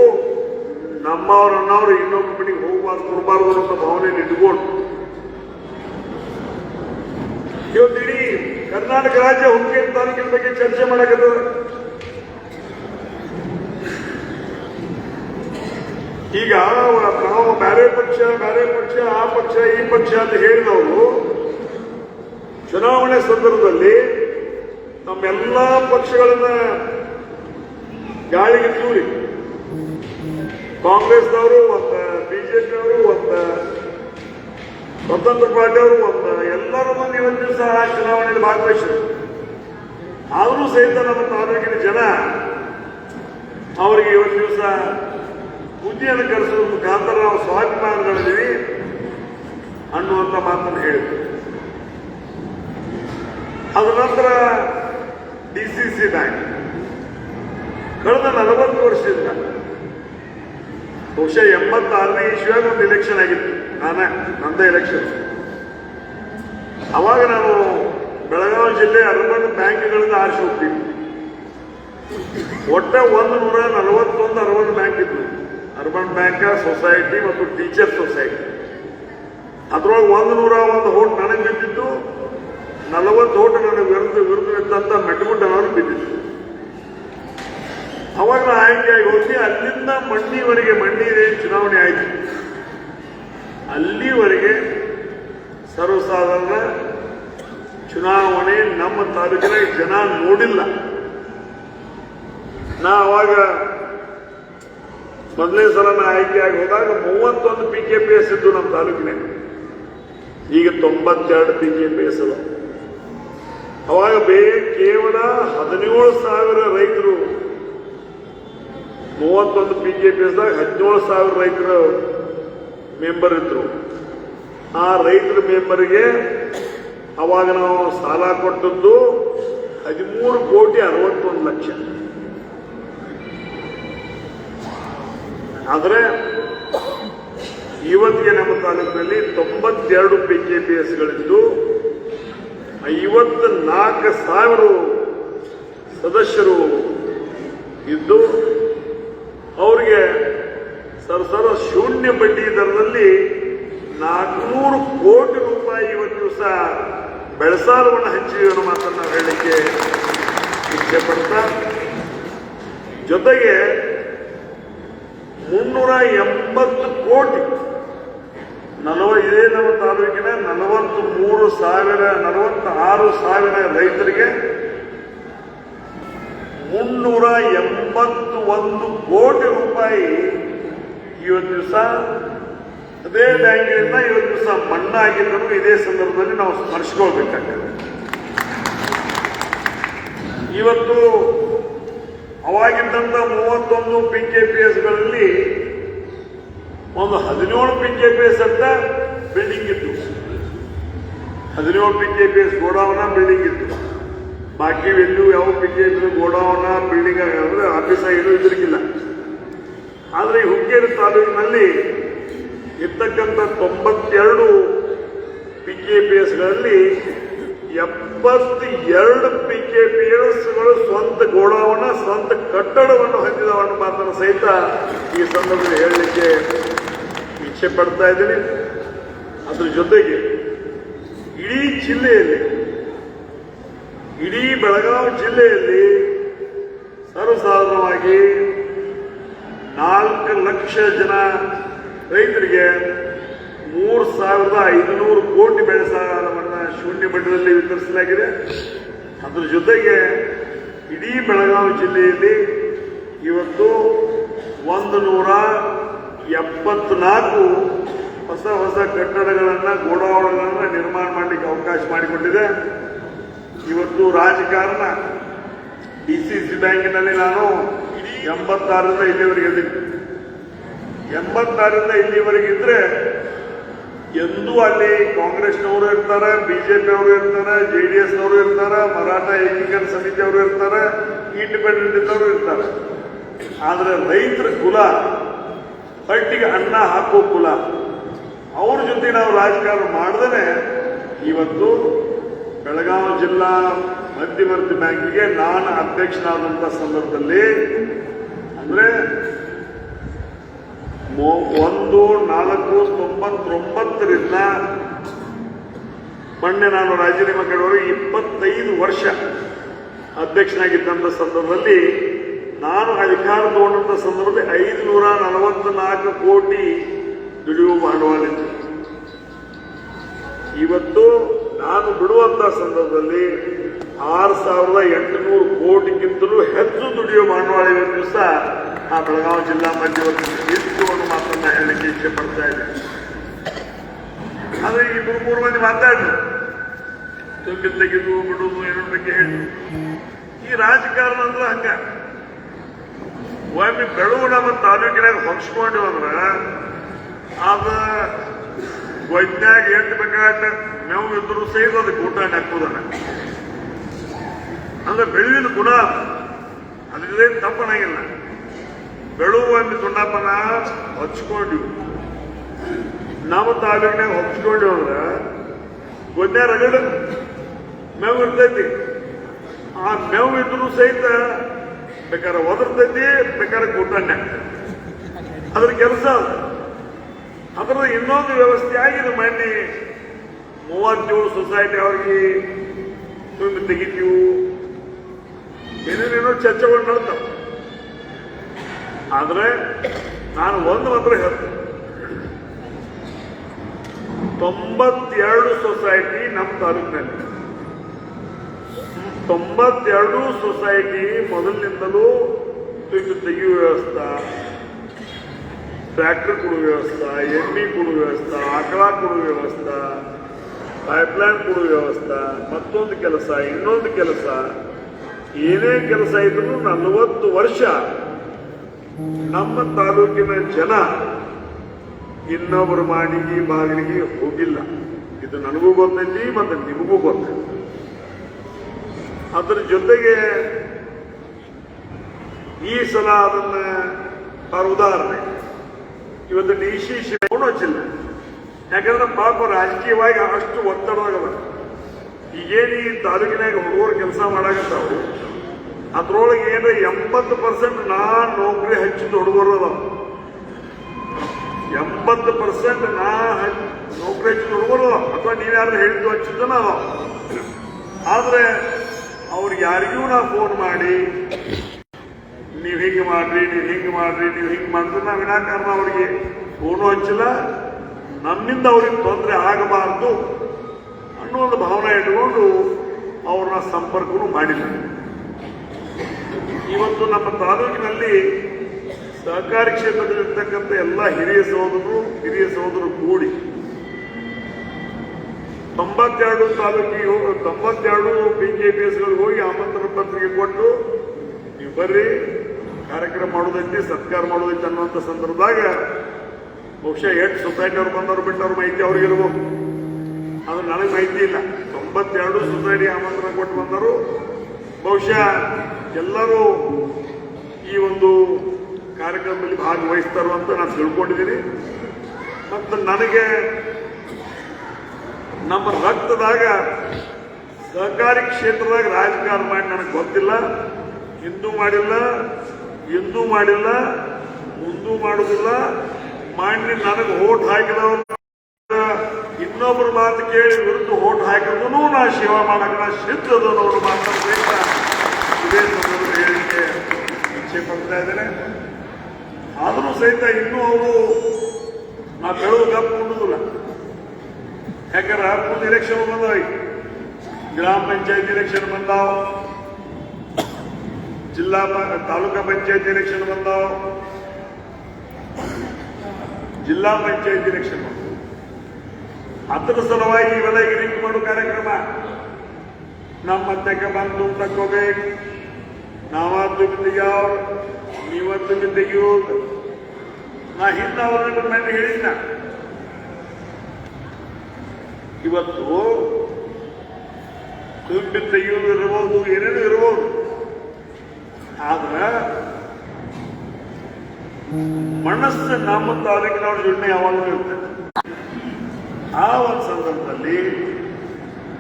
ನಮ್ಮವ್ರನ್ನವ್ರು ಇನ್ನೊಬ್ಬರ ಮನೆಗೆ ಕೊಡಬಾರ್ದು ಅನ್ನೋ ಭಾವನೆಯನ್ನು ಇಟ್ಕೊಂಡು ಇವತ್ತು ಇಡೀ ಕರ್ನಾಟಕ ರಾಜ್ಯ ಹುಕ್ಕೇರಿ ತಾಲೂಕಿನ ಬಗ್ಗೆ ಚರ್ಚೆ ಮಾಡಕತ್ತದ. ಈಗ ನಾವು ಬೇರೆ ಪಕ್ಷ ಆ ಪಕ್ಷ ಈ ಪಕ್ಷ ಅಂತ ಹೇಳಿದವರು ಚುನಾವಣೆ ಸಂದರ್ಭದಲ್ಲಿ ನಮ್ಮೆಲ್ಲ ಪಕ್ಷಗಳನ್ನ ಗಾಳಿಗೆ ತೂರಿ ಕಾಂಗ್ರೆಸ್ನವರು ಒಂದ, ಬಿಜೆಪಿಯವರು ಒಂದ, ಸ್ವತಂತ್ರ ಪಾರ್ಟಿಯವರು ಒಂದ, ಎಲ್ಲರೂ ಬಂದು ಇವತ್ತು ದಿವಸ ಚುನಾವಣೆಯಲ್ಲಿ ಭಾಗವಹಿಸಿದರು. ಆದರೂ ಸಹಿತ ನಮ್ಮ ತಾಲೂಕಿನ ಜನ ಅವರಿಗೆ ಇವತ್ತು ದಿವಸ ಬುದ್ಧಿಯನ್ನು ಕಲಿಸುವ ಮುಖಾಂತರ ನಾವು ಸ್ವಾಭಿಮಾನಗಳಿದ್ದೀವಿ ಅನ್ನುವಂಥ ಮಾತನ್ನು ಹೇಳಿದರು. ಅದ ನಂತರ DCC ಬ್ಯಾಂಕ್ ಕಳೆದ 40 ವರ್ಷದಿಂದ ಬಹುಶಃ 86ನೇ ಇಸ್ವಿಯಾಗ ಒಂದು ಎಲೆಕ್ಷನ್ ಆಗಿತ್ತು. ನಂದೇ ಎಲೆಕ್ಷನ್. ಅವಾಗ ನಾನು ಬೆಳಗಾವಿ ಜಿಲ್ಲೆ ಅರ್ಬನ್ ಬ್ಯಾಂಕ್ಗಳಿಂದ ಆರಿಸಿ ಹೋಗ್ತೀನಿ. ಒಟ್ಟೆ 141 ಅರ್ಬನ್ ಬ್ಯಾಂಕ್ ಇದ್ವು. ಅರ್ಬನ್ ಬ್ಯಾಂಕ್, ಸೊಸೈಟಿ ಮತ್ತು ಟೀಚರ್ ಸೊಸೈಟಿ. ಅದ್ರೊಳಗೆ 101 ಓಟ್ ನನಗೆ ಬಿದ್ದಿದ್ದು, 40 ಓಟ್ ನನಗೆ ವಿರುದ್ಧವಿದ್ದಂತ ಮೆಟ್ಟಗುಡ್ಡನವರು ಬಿದ್ದಿದ್ದು. ಅವಾಗ ನಾ ಆಯ್ಕೆಯಾಗಿ ಹೋಗಿ ಅಲ್ಲಿಂದ ಮಣ್ಣಿವರೆಗೆ, ಮಣ್ಣಿ ಚುನಾವಣೆ ಆಯಿತು. ಅಲ್ಲಿವರೆಗೆ ಸರ್ವಸಾಧಾರಣ ಚುನಾವಣೆ ನಮ್ಮ ತಾಲೂಕಿನ ಜನ ನೋಡಿಲ್ಲ. ನಾ ಅವಾಗ ಮೊದಲನೇ ಸಲ ಆಯ್ಕೆಯಾಗಿ ಹೋದಾಗ 31 PKPS ಇದ್ದು ನಮ್ಮ ತಾಲೂಕಿನಾಗ. ಈಗ 92 PKPS ಅದ. ಅವಾಗ ಕೇವಲ 17,000 ರೈತರು, 31 PKPSದಾಗ 17,000 ರೈತರು ಮೆಂಬರ್ ಇದ್ರು. ಆ ರೈತರ ಮೆಂಬರ್ಗೆ ಅವಾಗ ನಾವು ಸಾಲ ಕೊಟ್ಟದ್ದು 13,61,00,000. ಆದರೆ ಇವತ್ತಿಗೆ ನಮ್ಮ ತಾಲೂಕಿನಲ್ಲಿ 92 PKPSಗಳಿದ್ದು 54,000 ಸದಸ್ಯರು ಇದ್ದು ಅವರಿಗೆ ಸರಸರ ಶೂನ್ಯ ಬಡ್ಡಿ ದರದಲ್ಲಿ 400 ಕೋಟಿ ರೂಪಾಯಿ ಇವತ್ತು ದಿವಸ ಬೆಳೆಸಾಲವನ್ನು ಹಂಚಿವೆ ಅನ್ನೋ ಮಾತನ್ನು ನಾವು ಹೇಳಲಿಕ್ಕೆ ಇಚ್ಛೆ ಪಡ್ತಾ, ಜೊತೆಗೆ 380 ಕೋಟಿ ಇದೇ ನಮ್ಮ ತಾಲೂಕಿನ 46,000 ರೈತರಿಗೆ 381 ಕೋಟಿ ರೂಪಾಯಿ ಇವತ್ತು ದಿವಸ ಅದೇ ಬ್ಯಾಂಕಿನಿಂದ ಇವತ್ತು ದಿವಸ ಮಣ್ಣಾಗಿದ್ದನ್ನು ಇದೇ ಸಂದರ್ಭದಲ್ಲಿ ನಾವು ಸ್ಮರಿಸ್ಕೊಳ್ಬೇಕಾಗ್ತದೆ. ಇವತ್ತು ಅವಾಗಿದ್ದಂತ 31 PKPSಗಳಲ್ಲಿ ಒಂದು 17 PKPS ಅಂತ ಬಿಲ್ಡಿಂಗ್ ಇತ್ತು. 17 PKPS ಗೋಡೌನ ಬಿಲ್ಡಿಂಗ್ ಇತ್ತು. ಬಾಕಿ ಎಲ್ಲೂ ಯಾವ PKPS ಗೋಡೌನ ಬಿಲ್ಡಿಂಗ್ ಅಂದ್ರೆ ಆಫೀಸ್ ಆಗಿದ್ದು ಇದ್ರಿಗಿಲ್ಲ. ಆದರೆ ಈ ಹುಕ್ಕೇರಿ ತಾಲೂಕಿನಲ್ಲಿ ಇರ್ತಕ್ಕಂಥ 92 PKPSಗಳಲ್ಲಿ 72 PKPSಗಳು ಸ್ವಂತ ಗೋಡೌನ, ಸ್ವಂತ ಕಟ್ಟಡವನ್ನು ಹೊಂದಿದವನ್ನು ಮಾತ್ರ ಸಹಿತ ಈ ಸಂದರ್ಭದಲ್ಲಿ ಹೇಳಲಿಕ್ಕೆ ಇಚ್ಛೆ ಪಡ್ತಾ ಇದ್ದೀನಿ. ಅದ್ರ ಜೊತೆಗೆ ಇಡೀ ಜಿಲ್ಲೆಯಲ್ಲಿ, ಇಡೀ ಬೆಳಗಾವಿ ಜಿಲ್ಲೆಯಲ್ಲಿ ಸರ್ವಸಾಧಾರಣವಾಗಿ 4 ಲಕ್ಷ ಜನ ರೈತರಿಗೆ 3,500 ಕೋಟಿ ಬೆಳೆ ಸಾಲವನ್ನು ಶೂನ್ಯ ಬಡ್ಡಿಯಲ್ಲಿ ವಿತರಿಸಲಾಗಿದೆ. ಅದರ ಜೊತೆಗೆ ಇಡೀ ಬೆಳಗಾವಿ ಜಿಲ್ಲೆಯಲ್ಲಿ ಇವತ್ತು 174 ಹೊಸ ಕಟ್ಟಡಗಳನ್ನು, ಗೋಡೌನ್ಗಳನ್ನು ನಿರ್ಮಾಣ ಮಾಡಲಿಕ್ಕೆ ಅವಕಾಶ ಮಾಡಿಕೊಟ್ಟಿದೆ. ಇವತ್ತು ರಾಜಕಾರಣ DCC ಬ್ಯಾಂಕಿನಲ್ಲಿ ನಾನು 86ರಿಂದ ಇಲ್ಲಿವರೆಗೆ ಇದ್ದೀನಿ. 86ರಿಂದ ಇಲ್ಲಿವರೆಗೆ ಇದ್ರೆ ಎಂದೂ ಅಲ್ಲಿ ಕಾಂಗ್ರೆಸ್ನವರು ಇರ್ತಾರೆ, ಬಿಜೆಪಿಯವರು ಇರ್ತಾರೆ, JDSನವರು ಇರ್ತಾರೆ, ಮರಾಠ ಏಕೀಕರಣ ಸಮಿತಿಯವರು ಇರ್ತಾರೆ, ಇಂಡಿಪೆಂಡೆಂಟ್ ಇದ್ದವರು ಇರ್ತಾರೆ. ಆದರೆ ರೈತರ ಕುಲ, ಹಟ್ಟಿಗೆ ಅನ್ನ ಹಾಕೋ ಕುಲ, ಅವ್ರ ಜೊತೆ ನಾವು ರಾಜಕಾರಣ ಮಾಡದೇ ಇವತ್ತು ಬೆಳಗಾವಿ ಜಿಲ್ಲಾ ಮಧ್ಯವರ್ತಿ ಬ್ಯಾಂಕಿಗೆ ನಾನು ಅಧ್ಯಕ್ಷನಾದಂಥ ಸಂದರ್ಭದಲ್ಲಿ ಅಂದ್ರೆ 1/4/99ರಿಂದ ಮೊನ್ನೆ ನಾನು ರಾಜೀನಾಮೆ ಕಡೆಯವರು 25 ವರ್ಷ ಅಧ್ಯಕ್ಷನಾಗಿದ್ದಂಥ ಸಂದರ್ಭದಲ್ಲಿ ನಾನು ಅಧಿಕಾರ ತಗೊಂಡಂಥ ಸಂದರ್ಭದಲ್ಲಿ 544 ಕೋಟಿ ದುಡಿಯುವ ಬಂಡವಾಳ ಇತ್ತು. ಇವತ್ತು ನಾನು ಬಿಡುವಂತ ಸಂದರ್ಭದಲ್ಲಿ 6,800 ಕೋಟಿಗಿಂತಲೂ ಹೆಚ್ಚು ದುಡಿಯುವ ಬಂಡವಾಳ ಇವತ್ತು ದಿವಸ ಆ ಬೆಳಗಾವಿ ಜಿಲ್ಲಾ ಮಧ್ಯವರ್ತಿ ಇತ್ತು ಅನ್ನೋ ಮಾತನ್ನ ಹೇಳಲಿಕ್ಕೆ ಇಚ್ಛೆ ಪಡ್ತಾ ಇದ್ದೇನೆ. ಆದ್ರೆ ಈ ಮೂರು ಮಂದಿ ಮಾತಾಡಿದ್ರು, ತುಂಬಿ ತೆಗೆದು ಬಿಡುವುದು ಏನೋ ಬಗ್ಗೆ ಹೇಳಿ. ಈ ರಾಜಕಾರಣ ಅಂದ್ರೆ ಹಂಗ ಒಮ್ಮೆ ಬೆಳವು ನಮ್ಮ ತಾಲೂಕಿನಾಗ ಹೊಂಚ್ಕೊಂಡ್ವಿ ಅಂದ್ರ ಅದ ಗೊಜ್ಞಾಗ ಎಂಟು ಬೇಕಾಟ ಮೇವು ಇದ್ರು ಸಹಿತ ಅದಕ್ಕೆ ಊಟ ಹಾಕೋದನ್ನ ಅಂದ್ರೆ ಬೆಳೆವಿನ ಗುಣ ಅದ್ರದ್ದೇನು ತಪ್ಪನಾಗಿಲ್ಲ. ಬೆಳವು ಒಮ್ಮೆ ತುಂಡಪ್ಪನ ಹೊಚ್ಕೊಂಡ್ವಿ, ನಮ್ಮ ತಾಲೂಕಿನಾಗ ಹೊಚ್ಕೊಂಡ್ವಿ ಅಂದ್ರ ಗೊಜ್ಞಾ ರಗಡ ಮೇವು ಇರ್ತೈತಿ. ಆ ಮೇವು ಇದ್ರು ಸಹಿತ ಬೇಕಾದ್ರೆ ಒದರ್ತೈತಿ, ಬೇಕಾದ್ರೆ ಊಟನ್ನೇ ಅದ್ರ ಕೆಲಸ. ಅದರ ಇನ್ನೊಂದು ವ್ಯವಸ್ಥೆ ಆಗಿದೆ. ಮೊನ್ನೆ 37 ಸೊಸೈಟಿ ಅವ್ರಿಗೆ ತುಂಬಿ ತೆಗಿತೀವು, ಏನೇನೇನೋ ಚರ್ಚೆಗಳು ನಡೆತಾವ. ಆದ್ರೆ ನಾನು ಒಂದು ಮಾತ್ರ ಹೇಳ್ತೇನೆ, 92 ಸೊಸೈಟಿ ನಮ್ಮ ತಾಲೂಕಿನಲ್ಲಿ, 92 ಸೊಸೈಟಿ ಮೊದಲಿನಿಂದಲೂ ತುಂಬಿ ತೆಗೆಯುವ ವ್ಯವಸ್ಥೆ, ಟ್ರ್ಯಾಕ್ಟರ್ ಕೊಡುವ ವ್ಯವಸ್ಥೆ, ಎಣ್ಣೆ ಕೊಡುವ ವ್ಯವಸ್ಥೆ, ಆಕಳ ಕೊಡುವ ವ್ಯವಸ್ಥೆ, ಪೈಪ್ಲೈನ್ ಕೊಡುವ ವ್ಯವಸ್ಥೆ, ಮತ್ತೊಂದು ಕೆಲಸ ಇನ್ನೊಂದು ಕೆಲಸ, ಏನೇ ಕೆಲಸ ಇದ್ರೂ 40 ವರ್ಷ ನಮ್ಮ ತಾಲೂಕಿನ ಜನ ಇನ್ನೊಬ್ಬರು ಮಾಡಿಗೆ ಬಾಗಿಲಿಗೆ ಹೋಗಿಲ್ಲ. ಇದು ನನಗೂ ಗೊತ್ತೈತಿ ಮತ್ತು ನಿಮಗೂ ಗೊತ್ತೈತಿ. ಅದರ ಜೊತೆಗೆ ಈ ಸಲ ಅದನ್ನ ಉದಾಹರಣೆ ಇವತ್ತು DC ಹಚ್ಚಿಲ್ಲ. ಯಾಕಂದ್ರೆ ಪಾಪ ರಾಜಕೀಯವಾಗಿ ಅಷ್ಟು ಒತ್ತಡವಾಗದ. ಈಗೇನು ಈ ತಾಲೂಕಿನಾಗ ಹುಡುಗರು ಕೆಲಸ ಮಾಡಾಕತ್ತಾವು, ಅದ್ರೊಳಗೆ ಏನ್ರ 80% ನಾನ್ ನೌಕರಿ ಹಚ್ಚಿದ ಹುಡುಗರು ಅದಾವ. 80% ನೌಕರಿ ಹಚ್ಚಿದ ಹುಡುಗರು ಅದಾವ, ಅಥವಾ ನೀವ್ಯಾರು ಹೇಳಿದ್ದು ಹಚ್ಚಿದ್ದನ ಅದಾವ. ಆದ್ರೆ ಅವ್ರಿಗೆ ಯಾರಿಗೂ ನಾ ಫೋನ್ ಮಾಡಿ ನೀವು ಹಿಂಗೆ ಮಾಡ್ರಿ, ನೀವು ಹಿಂಗೆ ಮಾಡ್ರಿ, ನೀವು ಹಿಂಗೆ ಮಾಡಿದ್ರೆ ನಾವು ವಿನಾಕಾರಣ ಅವರಿಗೆ ಫೋನು ಹಚ್ಚಿಲ್ಲ. ನಮ್ಮಿಂದ ಅವ್ರಿಗೆ ತೊಂದರೆ ಆಗಬಾರ್ದು ಅನ್ನೋ ಒಂದು ಭಾವನೆ ಇಟ್ಕೊಂಡು ಅವ್ರನ್ನ ಸಂಪರ್ಕವೂ ಮಾಡಿಲ್ಲ. ಇವತ್ತು ನಮ್ಮ ತಾಲೂಕಿನಲ್ಲಿ ಸಹಕಾರಿ ಕ್ಷೇತ್ರದಲ್ಲಿರ್ತಕ್ಕಂಥ ಎಲ್ಲ ಹಿರಿಯ ಸಹೋದರರು ಕೂಡಿ 92 ತಾಲೂಕಿಗೆ 92 BJPSಗಳಿಗೆ ಹೋಗಿ ಆಮಂತ್ರಣ ಪತ್ರಿಕೆ ಕೊಟ್ಟು ನೀವು ಬರ್ರಿ ಕಾರ್ಯಕ್ರಮ ಮಾಡೋದೈತಿ, ಸತ್ಕಾರ ಮಾಡೋದೈತಿ ಅನ್ನುವಂಥ ಸಂದರ್ಭದಾಗ ಬಹುಶಃ 8 ಸೊಸೈಟಿ ಅವ್ರು ಬಂದವ್ರು ಬಿಟ್ಟವ್ರ ಮಾಹಿತಿ ಅವ್ರಿಗಿರ್ಬೋದು. ಅದು ನನಗೆ ಮಾಹಿತಿ ಇಲ್ಲ. 92 ಸೊಸೈಟಿ ಆಮಂತ್ರಣ ಕೊಟ್ಟು ಬಂದರು. ಬಹುಶಃ ಎಲ್ಲರೂ ಈ ಒಂದು ಕಾರ್ಯಕ್ರಮದಲ್ಲಿ ಭಾಗವಹಿಸ್ತಾರೋ ಅಂತ ನಾನು ತಿಳ್ಕೊಂಡಿದ್ದೀನಿ. ಮತ್ತು ನನಗೆ ನಮ್ಮ ರಕ್ತದಾಗ ಸಹಕಾರಿ ಕ್ಷೇತ್ರದಾಗ ರಾಜಕಾರಣ ಮಾಡಿ ನನಗೆ ಗೊತ್ತಿಲ್ಲ, ಹಿಂದೂ ಮಾಡಿಲ್ಲ, ಎಂದೂ ಮಾಡಿಲ್ಲ, ಮುಂದೂ ಮಾಡುವುದಿಲ್ಲ. ಮಾಡಿ ನನಗೆ ಓಟ್ ಹಾಕಿದವರು ಇನ್ನೊಬ್ಬರು ಮಾತು ಕೇಳಿ ವಿರುದ್ಧ ಓಟ್ ಹಾಕಿದ್ರು ನಾ ಸೇವಾ ಮಾಡಕ್ಕೆ ನಾ ಸಿದ್ಧದ ನೋಡು ಮಾತಾಡಬೇಕ. ಇದೇ ಸಂದರ್ಭ ಹೇಳಿಕೆ ಇಚ್ಛೆ ಪಡ್ತಾ ಇದ್ದೇನೆ. ಆದರೂ ಸಹಿತ ಇನ್ನೂ ಅವರು ನಾ ಬೆಳವು ಗಪ್ ಕೊಡುವುದಿಲ್ಲ. ಯಾಕಂದ್ರೆ ಮುಂದೆ ಇಲೆಕ್ಷನ್ ಬಂದವ, ಗ್ರಾಮ ಪಂಚಾಯತ್ ಇಲೆಕ್ಷನ್ ಬಂದಾವ, ತಾಲೂಕಾ ಪಂಚಾಯತ್ ಇಲೆಕ್ಷನ್ ಬಂದಾವ, ಜಿಲ್ಲಾ ಪಂಚಾಯತ್ ಇಲೆಕ್ಷನ್ ಬಂದ. ಅದರ ಸಲುವಾಗಿ ಇವೆಲ್ಲ ಲಿಂಕ್ ಮಾಡೋ ಕಾರ್ಯಕ್ರಮ ನಮ್ಮ ಮಧ್ಯಕ್ಕೆ ಬಂದು ತಕ್ಕೋಬೇಕು. ನಾವ ತುಂಬಿ ತೆಗಿಯೋರು, ನೀವ ತುಂಬಿ ತೆಗಿಯೋದು. ನಾ ಹಿಂದೆ ಅವರ ಮೇಲೆ ಹೇಳಿದ್ನ, ಇವತ್ತು ತುಂಬಿ ತೆಗೆಯೋದು ಇರಬಹುದು, ಏನೇನು ಇರಬಹುದು. ಆದ್ರೆ ಮನಸ್ಸು ನಮ್ಮ ತಾಲೂಕಿನವ್ರ ಜೊತೆ ಯಾವಾಗಲೂ ಇರ್ತದೆ. ಆ ಒಂದು ಸಂದರ್ಭದಲ್ಲಿ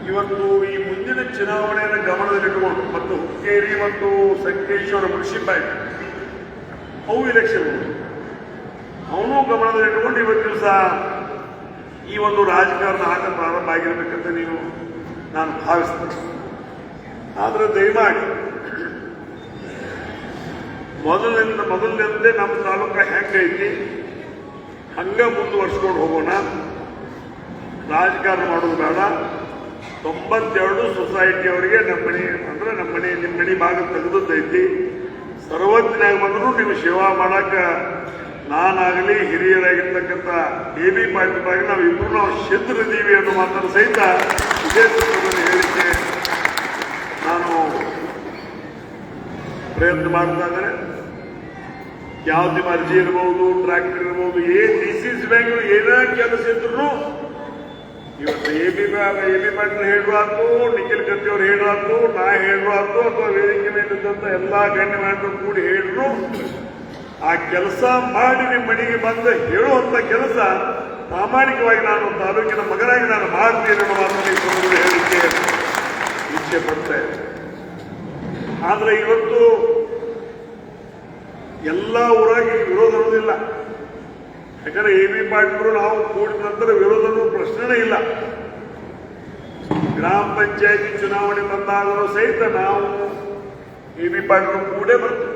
ಇವತ್ತು ಈ ಮುಂದಿನ ಚುನಾವಣೆಯನ್ನು ಗಮನದಲ್ಲಿಟ್ಟುಕೊಂಡು ಮತ್ತು ಹುಕ್ಕೇರಿ ಮತ್ತು ಸಂಕೇಶ್ವರ ಮುನ್ಸಿಪಾಲಿಟಿ ಅವು ಇಲೆಕ್ಷನ್ ಅವನು ಗಮನದಲ್ಲಿಟ್ಟುಕೊಂಡು ಇವತ್ತು ದಿವಸ ಈ ಒಂದು ರಾಜಕಾರಣ ಆಟ ಪ್ರಾರಂಭ ಆಗಿರ್ಬೇಕಂತ ನಾನು ಭಾವಿಸ್ತೇನೆ. ಆದ್ರೆ ದಯಮಾಡಿ ಮೊದಲಿನಂತೆ ನಮ್ಮ ತಾಲೂಕ ಹೆಂಗೈತಿ ಹಂಗ ಮುಂದುವರ್ಸ್ಕೊಂಡು ಹೋಗೋಣ. ರಾಜಕಾರಣ ಮಾಡೋದು ಬೇಡ. 92 ಸೊಸೈಟಿಯವರಿಗೆ ನಮ್ಮ ಮನೆ ನಿಮ್ಮ ಮನೆ ಭಾಗ ತೆಗೆದದ್ದೈತಿ. ಸರ್ವಜ್ಞನಾಗ ಬಂದರೂ ನೀವು ಸೇವಾ ಮಾಡಕ ನಾನಾಗಲಿ ಹಿರಿಯರಾಗಿರ್ತಕ್ಕಂಥ AB ಪಾಟೀಲ್ ನಾವು ಸಿದ್ಧರಿದ್ದೀವಿ ಅನ್ನೋ ಮಾತನ್ನು ಸಹಿತ ಇದೇ ಸಂದರ್ಭದಲ್ಲಿ ಹೇಳಿಕೆ ನಾನು ಪ್ರಯತ್ನ ಮಾಡ್ತಾ ಇದ್ದೇನೆ. ಯಾವುದೇ ಅರ್ಜಿ ಇರಬಹುದು, ಟ್ರ್ಯಾಕ್ಟರ್ ಇರಬಹುದು, DCC ಬ್ಯಾಂಕ್ ಏನೇ ಕೆಲಸ ಇದ್ರು ಇವತ್ತು AB ಪಾಟೀಲ್ ಹೇಳುವಾತು, ನಿಖಿಲ್ ಕತ್ತಿ ಅವರು ಹೇಳುವಾತು, ನಾ ಹೇಳುವಾತು ಅಥವಾ ವೇದಿಕೆ ಮೇಲಿದ್ದಂತ ಎಲ್ಲಾ ಗಣ್ಯಮಾನ್ಯರು ಕೂಡಿ ಹೇಳಿದ್ರು ಆ ಕೆಲಸ ಮಾಡಿ ನಿಮ್ಮ ಮನೆಗೆ ಬಂದ ಹೇಳುವಂತ ಕೆಲಸ ಪ್ರಾಮಾಣಿಕವಾಗಿ ನಾನು ತಾಲೂಕಿನ ಮಗನಾಗಿ ನಾನು ಮಾಡ್ತೀನಿ ಅನ್ನೋ ಮಾತನ್ನು ಹೇಳಿಕೆ ಇಚ್ಛೆ ಪಡ್ತಾ ಇದೆ. ಆದ್ರೆ ಇವತ್ತು ಎಲ್ಲ ಊರಾಗಿ ವಿರೋಧ ಇರೋದಿಲ್ಲ. ಯಾಕಂದ್ರೆ AB ಪಾಟೀಲರು ನಾವು ಕೂಡಿದ ನಂತರ ವಿರೋಧನೂ ಪ್ರಶ್ನೆನೇ ಇಲ್ಲ. ಗ್ರಾಮ ಪಂಚಾಯತಿ ಚುನಾವಣೆ ಬಂದಾಗಲೂ ಸಹಿತ ನಾವು AB ಪಾಟೀಲರು ಕೂಡೇ ಬರ್ತೀವಿ.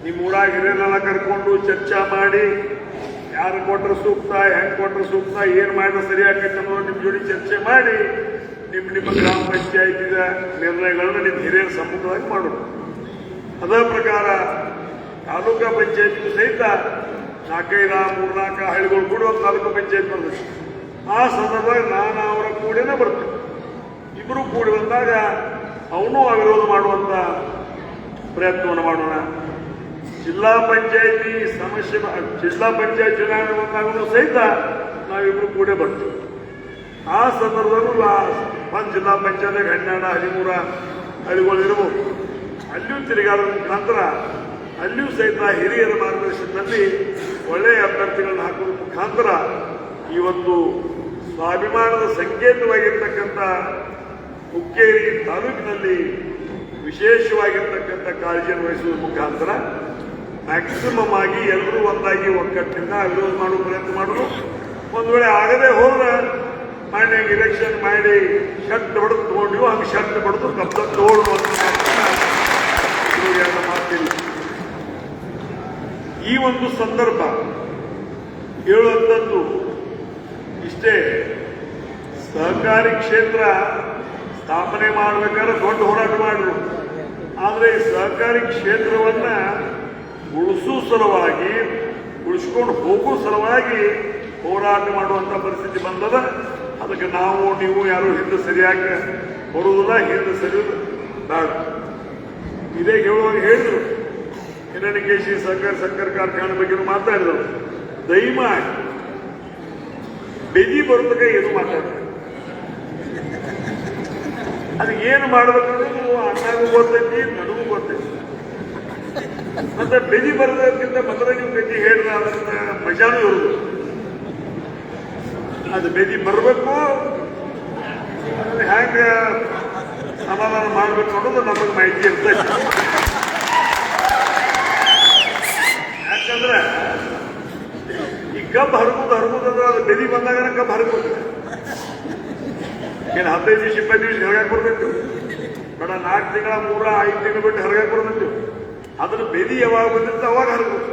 ನಿಮ್ಮ ಊರಾಗ ಹಿರಿಯರೆಲ್ಲ ಕರ್ಕೊಂಡು ಚರ್ಚೆ ಮಾಡಿ ಯಾರು ಕೊಟ್ರೆ ಸೂಕ್ತ, ಹೆಂಗ್ ಕೊಟ್ರೆ ಸೂಕ್ತ, ಏನ್ ಮಾಡಿದ್ರೆ ಸರಿಯಾಗೈತೆ ಅನ್ನೋದು ನಿಮ್ ಜೋಡಿ ಚರ್ಚೆ ಮಾಡಿ ನಿಮ್ಮ ಗ್ರಾಮ ಪಂಚಾಯತಿದ ನಿರ್ಣಯಗಳನ್ನು ನಿಮ್ಮ ಹಿರಿಯರ ಸಮ್ಮುಖವಾಗಿ ಮಾಡೋದು. ಅದೇ ಪ್ರಕಾರ ತಾಲೂಕಾ ಪಂಚಾಯತಿಗೂ ಸಹಿತ 4-5-3-4 ಹಳ್ಳಿಗಳು ಕೂಡ ಒಂದು ತಾಲೂಕು ಪಂಚಾಯತ್ ಬರ್ತದೆ. ಆ ಸಂದರ್ಭದಲ್ಲಿ ನಾನು ಅವರ ಕೂಡೇನೆ ಬರ್ತೇನೆ. ಇಬ್ಬರು ಕೂಡಿ ಬಂದಾಗ ಅವನು ಅವಿರೋಧ ಮಾಡುವಂತ ಪ್ರಯತ್ನವನ್ನು ಮಾಡೋಣ. ಜಿಲ್ಲಾ ಪಂಚಾಯತಿ ಸಮಸ್ಯೆ, ಜಿಲ್ಲಾ ಪಂಚಾಯತ್ ಚುನಾವಣೆ ಬಂದಾಗಲೂ ಸಹಿತ ನಾವಿಬ್ರು ಕೂಡೇ ಬರ್ತೀವಿ. ಆ ಸಂದರ್ಭದಲ್ಲೂ ಒಂದು ಜಿಲ್ಲಾ ಪಂಚಾಯತ್ 12-13 ಹಳ್ಳಿಗಳು ಇರಬಹುದು. ಅಲ್ಲಿಯೂ ತಿರುಗಾಡೋದ ಮುಖಾಂತರ ಅಲ್ಲಿಯೂ ಸಹಿತ ಹಿರಿಯರ ಮಾರ್ಗದರ್ಶನದಲ್ಲಿ ಒಳ್ಳೆಯ ಅಭ್ಯರ್ಥಿಗಳನ್ನು ಹಾಕುವ ಮುಖಾಂತರ ಇವತ್ತು ಸ್ವಾಭಿಮಾನದ ಸಂಕೇತವಾಗಿರ್ತಕ್ಕಂಥ ಹುಕ್ಕೇರಿ ತಾಲೂಕಿನಲ್ಲಿ ವಿಶೇಷವಾಗಿರ್ತಕ್ಕಂಥ ಕಾಳಜಿಯನ್ನು ವಹಿಸುವ ಮುಖಾಂತರ ಮ್ಯಾಕ್ಸಿಮಮ್ ಆಗಿ ಎಲ್ಲರೂ ಒಂದಾಗಿ ಒಗ್ಗಟ್ಟಿನಿಂದ ವಿರೋಧ ಮಾಡುವ ಪ್ರಯತ್ನ ಮಾಡೋದು. ಒಂದು ವೇಳೆ ಆಗದೆ ಹೋದ್ರೆ ಮಾಡಿ ಇಲೆಕ್ಷನ್ ಮಾಡಿ ಶರ್ಟ್ ಹೊಡೆದು ತಗೊಂಡಿವು, ಹಂಗೆ ಶರ್ಟ್ ಹೊಡೆದು ಕಬ್ಬ ತಗೊಳ್ಳುವಂತ ಮಾತಿಲ್ಲ. ಈ ಒಂದು ಸಂದರ್ಭ ಹೇಳುವಂಥದ್ದು ಇಷ್ಟೇ. ಸಹಕಾರಿ ಕ್ಷೇತ್ರ ಸ್ಥಾಪನೆ ಮಾಡಬೇಕಾದ್ರೆ ದೊಡ್ಡ ಹೋರಾಟ ಮಾಡಿದ್ರು. ಆದರೆ ಈ ಸಹಕಾರಿ ಕ್ಷೇತ್ರವನ್ನ ಉಳಿಸೋ ಸಲುವಾಗಿ, ಉಳಿಸ್ಕೊಂಡು ಹೋಗೋ ಸಲುವಾಗಿ ಹೋರಾಟ ಮಾಡುವಂತ ಪರಿಸ್ಥಿತಿ ಬಂದದ. ಅದಕ್ಕೆ ನಾವು ನೀವು ಯಾರು ಹಿಂದೆ ಸರಿಯಾಗಿ ಬರುವುದಿಲ್ಲ, ಹಿಂದೆ ಸರಿಯುವುದು ಬೇಡ. ಇದೇ ಹೇಳುವಾಗ ಹೇಳಿದ್ರು, ಹಿರಣ್ಯಕೇಶಿ ಸಹಕಾರ ಕಾರ್ಖಾನೆ ಬಗ್ಗೆ ಮಾತಾಡಿದ್ರು. ದಯಮಾಡಿ ಬೆದಿ ಬರೋದಕ್ಕೆ ಏನು ಮಾತಾಡ್ತಾರೆ, ಅದು ಏನು ಮಾಡಬೇಕನ್ನೋದು ಅಣ್ಣಗೂ ಗೊತ್ತೈತಿ, ನನಗೂ ಗೊತ್ತೈತಿ. ಮತ್ತೆ ಬೆದಿ ಬರೋದಕ್ಕಿಂತ ಮೊದಲೇ ನೀವು ಬೆದಿ ಹೇಳಿದ್ರೆ ಅದನ್ನ ಮಜಾನು ಇರುವುದು. ಅದು ಬೆದಿ ಬರಬೇಕು, ಹ್ಯಾಂಗ ಸಮಾಧಾನ ಮಾಡಬೇಕು ಅನ್ನೋದು ನಮಗೆ ಮಾಹಿತಿ ಇರ್ತೈತಿ. ಯಾಕಂದ್ರೆ ಈ ಕಬ್ಬು ಹರಗುದಂದ್ರೆ ಅದು ಬೆದಿ ಬಂದಾಗ ಕಬ್ಬು ಹರಗುತ್ತೆ. ಏನು 15 ದಿವಸ 20 ದಿವಸ ಹೊರಗಾಕ್ ಬರ್ಬೇಕು ಬೇಡ, 4 ತಿಂಗಳ 3-5 ತಿಂಗಳು ಬಿಟ್ಟು ಹೊರಗಾಕ್ ಬರ್ಬೇಕು. ಅದ್ರ ಬೆದಿ ಯಾವಾಗ ಬಂದಿರುತ್ತೆ ಅವಾಗ ಹರಗುತ್ತೆ.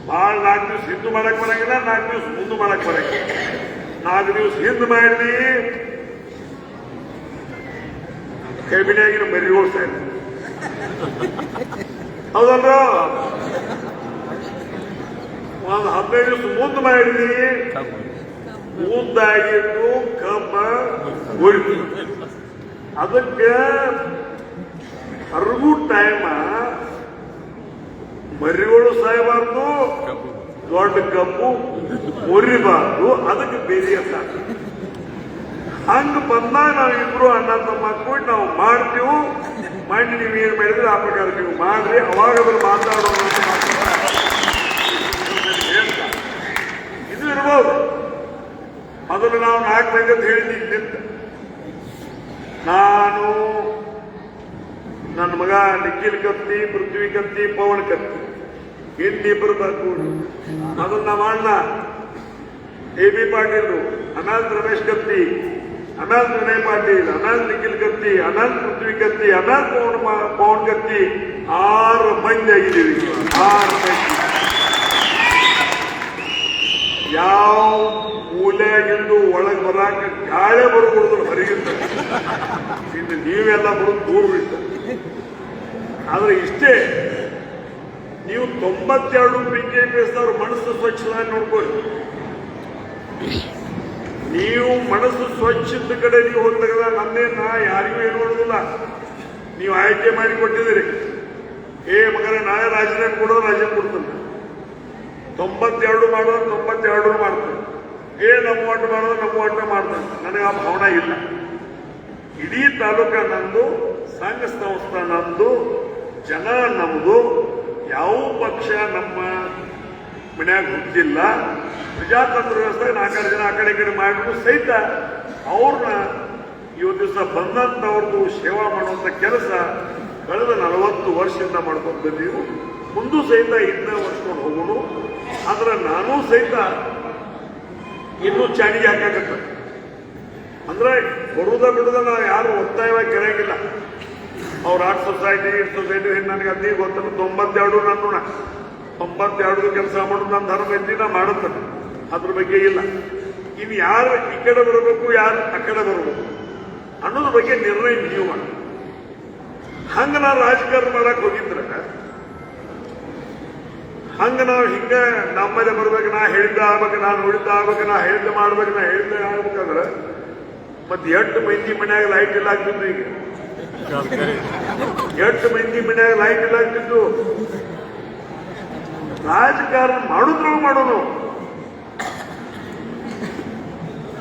ಭಾಳ 4 ದಿವಸ ಹಿಂದೆ ಮಾಡಕ್ ಬರಂಗಿಲ್ಲ, 4 ದಿವಸ ಮುಂದೆ ಮಾಡಕ್ ಬರಂಗಿಲ್ಲ. 4 ದಿವಸ ಹಿಂದೆ ಮಾಡಿ ಕೈಬಿಡಿಯಾಗಿನ ಮರಿ ಓಡಿಸ್ತಾ ಇಲ್ಲ, ಹೌದಲ್ರ? ಒಂದು 15 ದಿವಸ ಮುಂದೆ ಮಾಡಿದ್ವಿ, ಮುಂದಾಗಿದ್ದು ಕಬ್ಬ ಉಳಿತು. ಅದಕ್ಕೆ ಹರಗು ಟೈಮ ಮರಿಗಳು ಸಾಯಬಾರ್ದು, ದೊಡ್ಡ ಕಬ್ಬು ಮುರಿಬಾರ್ದು. ಅದಕ್ಕೆ ಬೇರೆ ಅಂತ ಹಂಗ ಬಂದಾಗ ನಾವು ಇಬ್ರು ಅಣ್ಣ ತಮ್ಮ ಕೂಡಿ ನಾವು ಮಾಡ್ತೀವಿ. ಮಾಡಿ ನೀವು ಏನ್ ಮಾಡಿದ್ರೆ ಆ ಪ್ರಕಾರ ನೀವು ಮಾಡ್ರಿ, ಅವಾಗ ಅದ್ರ ಮಾತಾಡೋಣ ಇದು ಇರ್ಬೋದು. ಮೊದಲು ನಾವು 4 ಮಂದಿ ಅಂತ ಹೇಳಿದ್ವಿ ಇಲ್ಲಿಂದ. ನಾನು, ನನ್ನ ಮಗ ನಿಖಿಲ್ ಕತ್ತಿ, ಪೃಥ್ವಿ ಕತ್ತಿ, ಪವನ್ ಕತ್ತಿ, ಇನ್ನಿಬ್ಬರು ಬರ್ಕೊಂಡು ಮೊದಲು ನಮ್ಮ ಅಣ್ಣ AB ಪಾಟೀಲ್, ಅನಂತ್ ರಮೇಶ್ ಕತ್ತಿ, ಅನಂತ್ ವಿನಯ್ ಪಾಟೀಲ್, ಅನಂತ್ ನಿಖಿಲ್ ಕತ್ತಿ, ಅನಂತ್ ಪೃಥ್ವಿ ಕತ್ತಿ, ಅನಂತ್ ಪವನ್ ಕತ್ತಿ, 6 ಮಂದಿ ಆಗಿದ್ದೀವಿ. 6 ಮಂದಿ. ಯಾವ ಮೂಲೆಯಾಗಿಂದು ಒಳಗೆ ಬರಾಕ ಗಾಳೆ ಬರ್ಬಿಡುದು ಹೊರಗಿಂದ. ಇನ್ನು ನೀವೆಲ್ಲ ಬರೋದು ದೂರ ಬಿಟ್ಟು. ಆದ್ರೆ ಇಷ್ಟೇ, ನೀವು 92 PKPS ಮನಸ್ಸು ಸ್ವಚ್ಛವಾಗಿ ನೋಡ್ಕೊಳ್ಳಿ. ನೀವು ಮನಸ್ಸು ಸ್ವಚ್ಛದ ಕಡೆ ನೀವು ಹೋದಾಗ ನನ್ನೇನ ಯಾರಿಗೂ ಏನು ಮಾಡೋದಿಲ್ಲ. ನೀವು ಆಯ್ಕೆ ಮಾಡಿ ಕೊಟ್ಟಿದ್ದೀರಿ. ಮಗನ ನಾಳೆ ರಾಜೀನಾಮೆ ಕೊಡೋದು ರಾಜೀನಾಮೆ ಕೊಡ್ತಾನೆ. 92 ಮಾಡೋದು 92 ಮಾಡ್ತಾನೆ. ನಮ್ಮ ಓಟ ಮಾಡೋದು ನಮ್ಮ ಓಟ ಮಾಡ್ತಾನೆ. ನನಗೆ ಆ ಭಾವನೆ ಇಲ್ಲ. ಇಡೀ ತಾಲೂಕ ನಂದು, ಸಂಘ ಸಂಸ್ಥೆ ನಮ್ದು, ಜನ ನಮ್ದು. ಯಾವ ಪಕ್ಷ ನಮ್ಮ ಮನ್ಯಾಗ ಹುಟ್ಟಿಲ್ಲ. ಪ್ರಜಾತಂತ್ರ ವ್ಯವಸ್ಥೆ 4 ಜನ ಆ ಕಡೆ ಈ ಕಡೆ ಮಾಡಿದ್ರು ಸಹಿತ ಅವ್ರನ್ನ ಇವತ್ತು ದಿವಸ ಬಂದಂಥವ್ರದ್ದು ಸೇವಾ ಮಾಡುವಂಥ ಕೆಲಸ ಕಳೆದ 40 ವರ್ಷದಿಂದ ಮಾಡ್ಕೊಂಡು ಬಂದೀವಿ. ಮುಂದೂ ಸಹಿತ ಇದನ್ನ ವರ್ಷಕೊಂಡು ಹೋಗೋಣ. ಆದ್ರೆ ನಾನೂ ಸಹಿತ ಇನ್ನೂ ಚಾಣಿಗೆ ಹಾಕಾಗತ್ತ. ಅಂದ್ರೆ ಬರುದ ಬಿಡುದ ನಾವು ಯಾರು ಒತ್ತಾಯವಾಗಿ ಕೆರೆಯಾಗಿಲ್ಲ. ಅವ್ರ ಆರ್ಟ್ ಸೊಸೈಟಿ ನನಗೆ ಅದೇ ಗೊತ್ತಲ್ಲ. 92 ನಾನು 92 ಕೆಲಸ ಮಾಡೋದು ನನ್ನ ಧರ್ಮ ನಾ ಮಾಡುತ್ತೇನೆ. ಅದ್ರ ಬಗ್ಗೆ ಇಲ್ಲ. ಇನ್ನು ಯಾರು ಈ ಕಡೆ ಬರಬೇಕು, ಯಾರು ಆ ಕಡೆ ಬರಬೇಕು ಅನ್ನೋದ್ರ ಬಗ್ಗೆ ನಿರ್ಣಯ ನೀವು ಮಾಡಿ. ಹಂಗ ನಾವು ರಾಜಕಾರಣ ಮಾಡಕ್ ಹೋಗಿದ್ರೆ ಹಂಗ ನಾವು ಹಿಂಗ ನಮ್ಮಲ್ಲೇ ಬರ್ಬೇಕು. ನಾ ಹೇಳಿದ್ದ ಆಗ್ಬೇಕು, ನಾ ನೋಡಿದ್ದ ಆಗ್ಬೇಕು, ನಾ ಹೇಳಿದ್ದ ಮಾಡ್ಬೇಕು, ನಾ ಹೇಳಿದ್ದ ಆಗ್ಬೇಕಂದ್ರೆ ಮತ್ತೆ 8 ಮಂದಿ ಮನ್ಯಾಗ ಲೈಟ್ ಇಲ್ಲ ಆಗ್ತಿದ್ದು. ಈಗ 8 ಮಂದಿ ಮನ್ಯಾಗ ಲೈಟ್ ಇಲ್ಲ ಆಗ್ತಿದ್ದು. ರಾಜಕಾರಣ ಮಾಡಿದ್ರು ಮಾಡೋನು.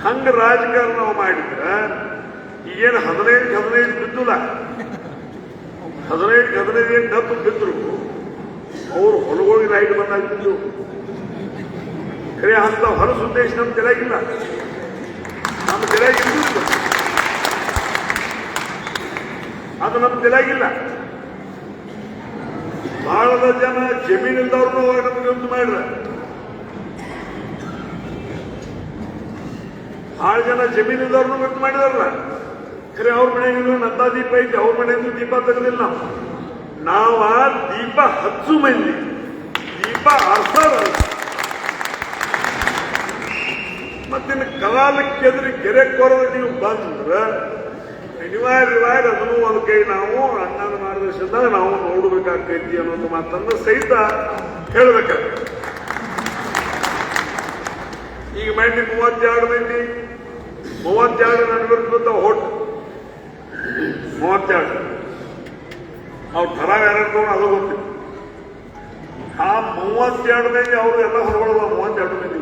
ಹಂಗ ರಾಜಕಾರಣ ನಾವು ಮಾಡಿದ್ರೆ ಈಗೇನು 15 ಬಿದ್ದಿಲ್ಲ. 15 ಏನು ಡಬ್ಬು ಬಿದ್ರು ಅವ್ರು ಹೊಲಗೋಗಿ ಲೈಟ್ ಬಂದಾಗ್ತಿದ್ದು. ಖರೆ ಅಂತ ಹೊಲಸು ಉದ್ದೇಶ ನಮ್ಮ ತೆರೆಯಾಗಿಲ್ಲ. ನಮ್ಮ ತೆರೆಯಾಗಿಲ್ಲ. ಅದು ನಮ್ಮ ತೆರೆಯಾಗಿಲ್ಲ. ಬಹಳದ ಜನ ಜಮೀನಿಲ್ದವ್ರನ್ನೂ ನಮ್ಗೆ ಒಂದು ಮಾಡ್ರ. ಬಹಳ ಜನ ಜಮೀನಿಲ್ದವ್ರನ್ನೂ ಗೊತ್ತು ಮಾಡಿದಾರಲ್ಲ. ಖರೆ ಅವ್ರ ಮನೆಯಿಂದ ನಂದ ದೀಪ ಐತಿ, ಅವ್ರ ಮನೆಯಿಂದ ದೀಪ ತೆಗೆದಿಲ್ಲ. ನಾವ ದೀಪ ಹಚ್ಚು ಮಂದಿ, ದೀಪ ಅರ್ಸೋದಲ್ಲ. ಮತ್ತಿನ ಕಲಾಲಕ್ಕೆ ಎದುರು ಗೆರೆ ಕೊರದು ನೀವು ಬಂದ್ರೆ ಅನಿವಾರ್ಯವಾಗಿ ಅದನ್ನು ಒಂದು ಕೈ ನಾವು ಅಣ್ಣನ ಮಾರ್ಗದರ್ಶನದಾಗ ನಾವು ನೋಡಬೇಕಾಗ್ತೈತಿ ಅನ್ನೋದು ಮಾತನ್ನು ಸಹಿತ ಹೇಳಬೇಕಾಗ್ತದೆ. ಈಗ ಮಂದಿ 32 ಮಂದಿ 32 ನನ್ನ ವಿರುದ್ಧ ಹೊಟ್ಟು 32 ಅವ್ರು ಥರ ಯಾರು ಅದು ಗೊತ್ತಿಲ್ಲ. ಆ 32 ಮಂದಿ ಅವರು ಎಲ್ಲ ಹೊರಗೊಳ್ಳೋದು. 32 ಮಂದಿ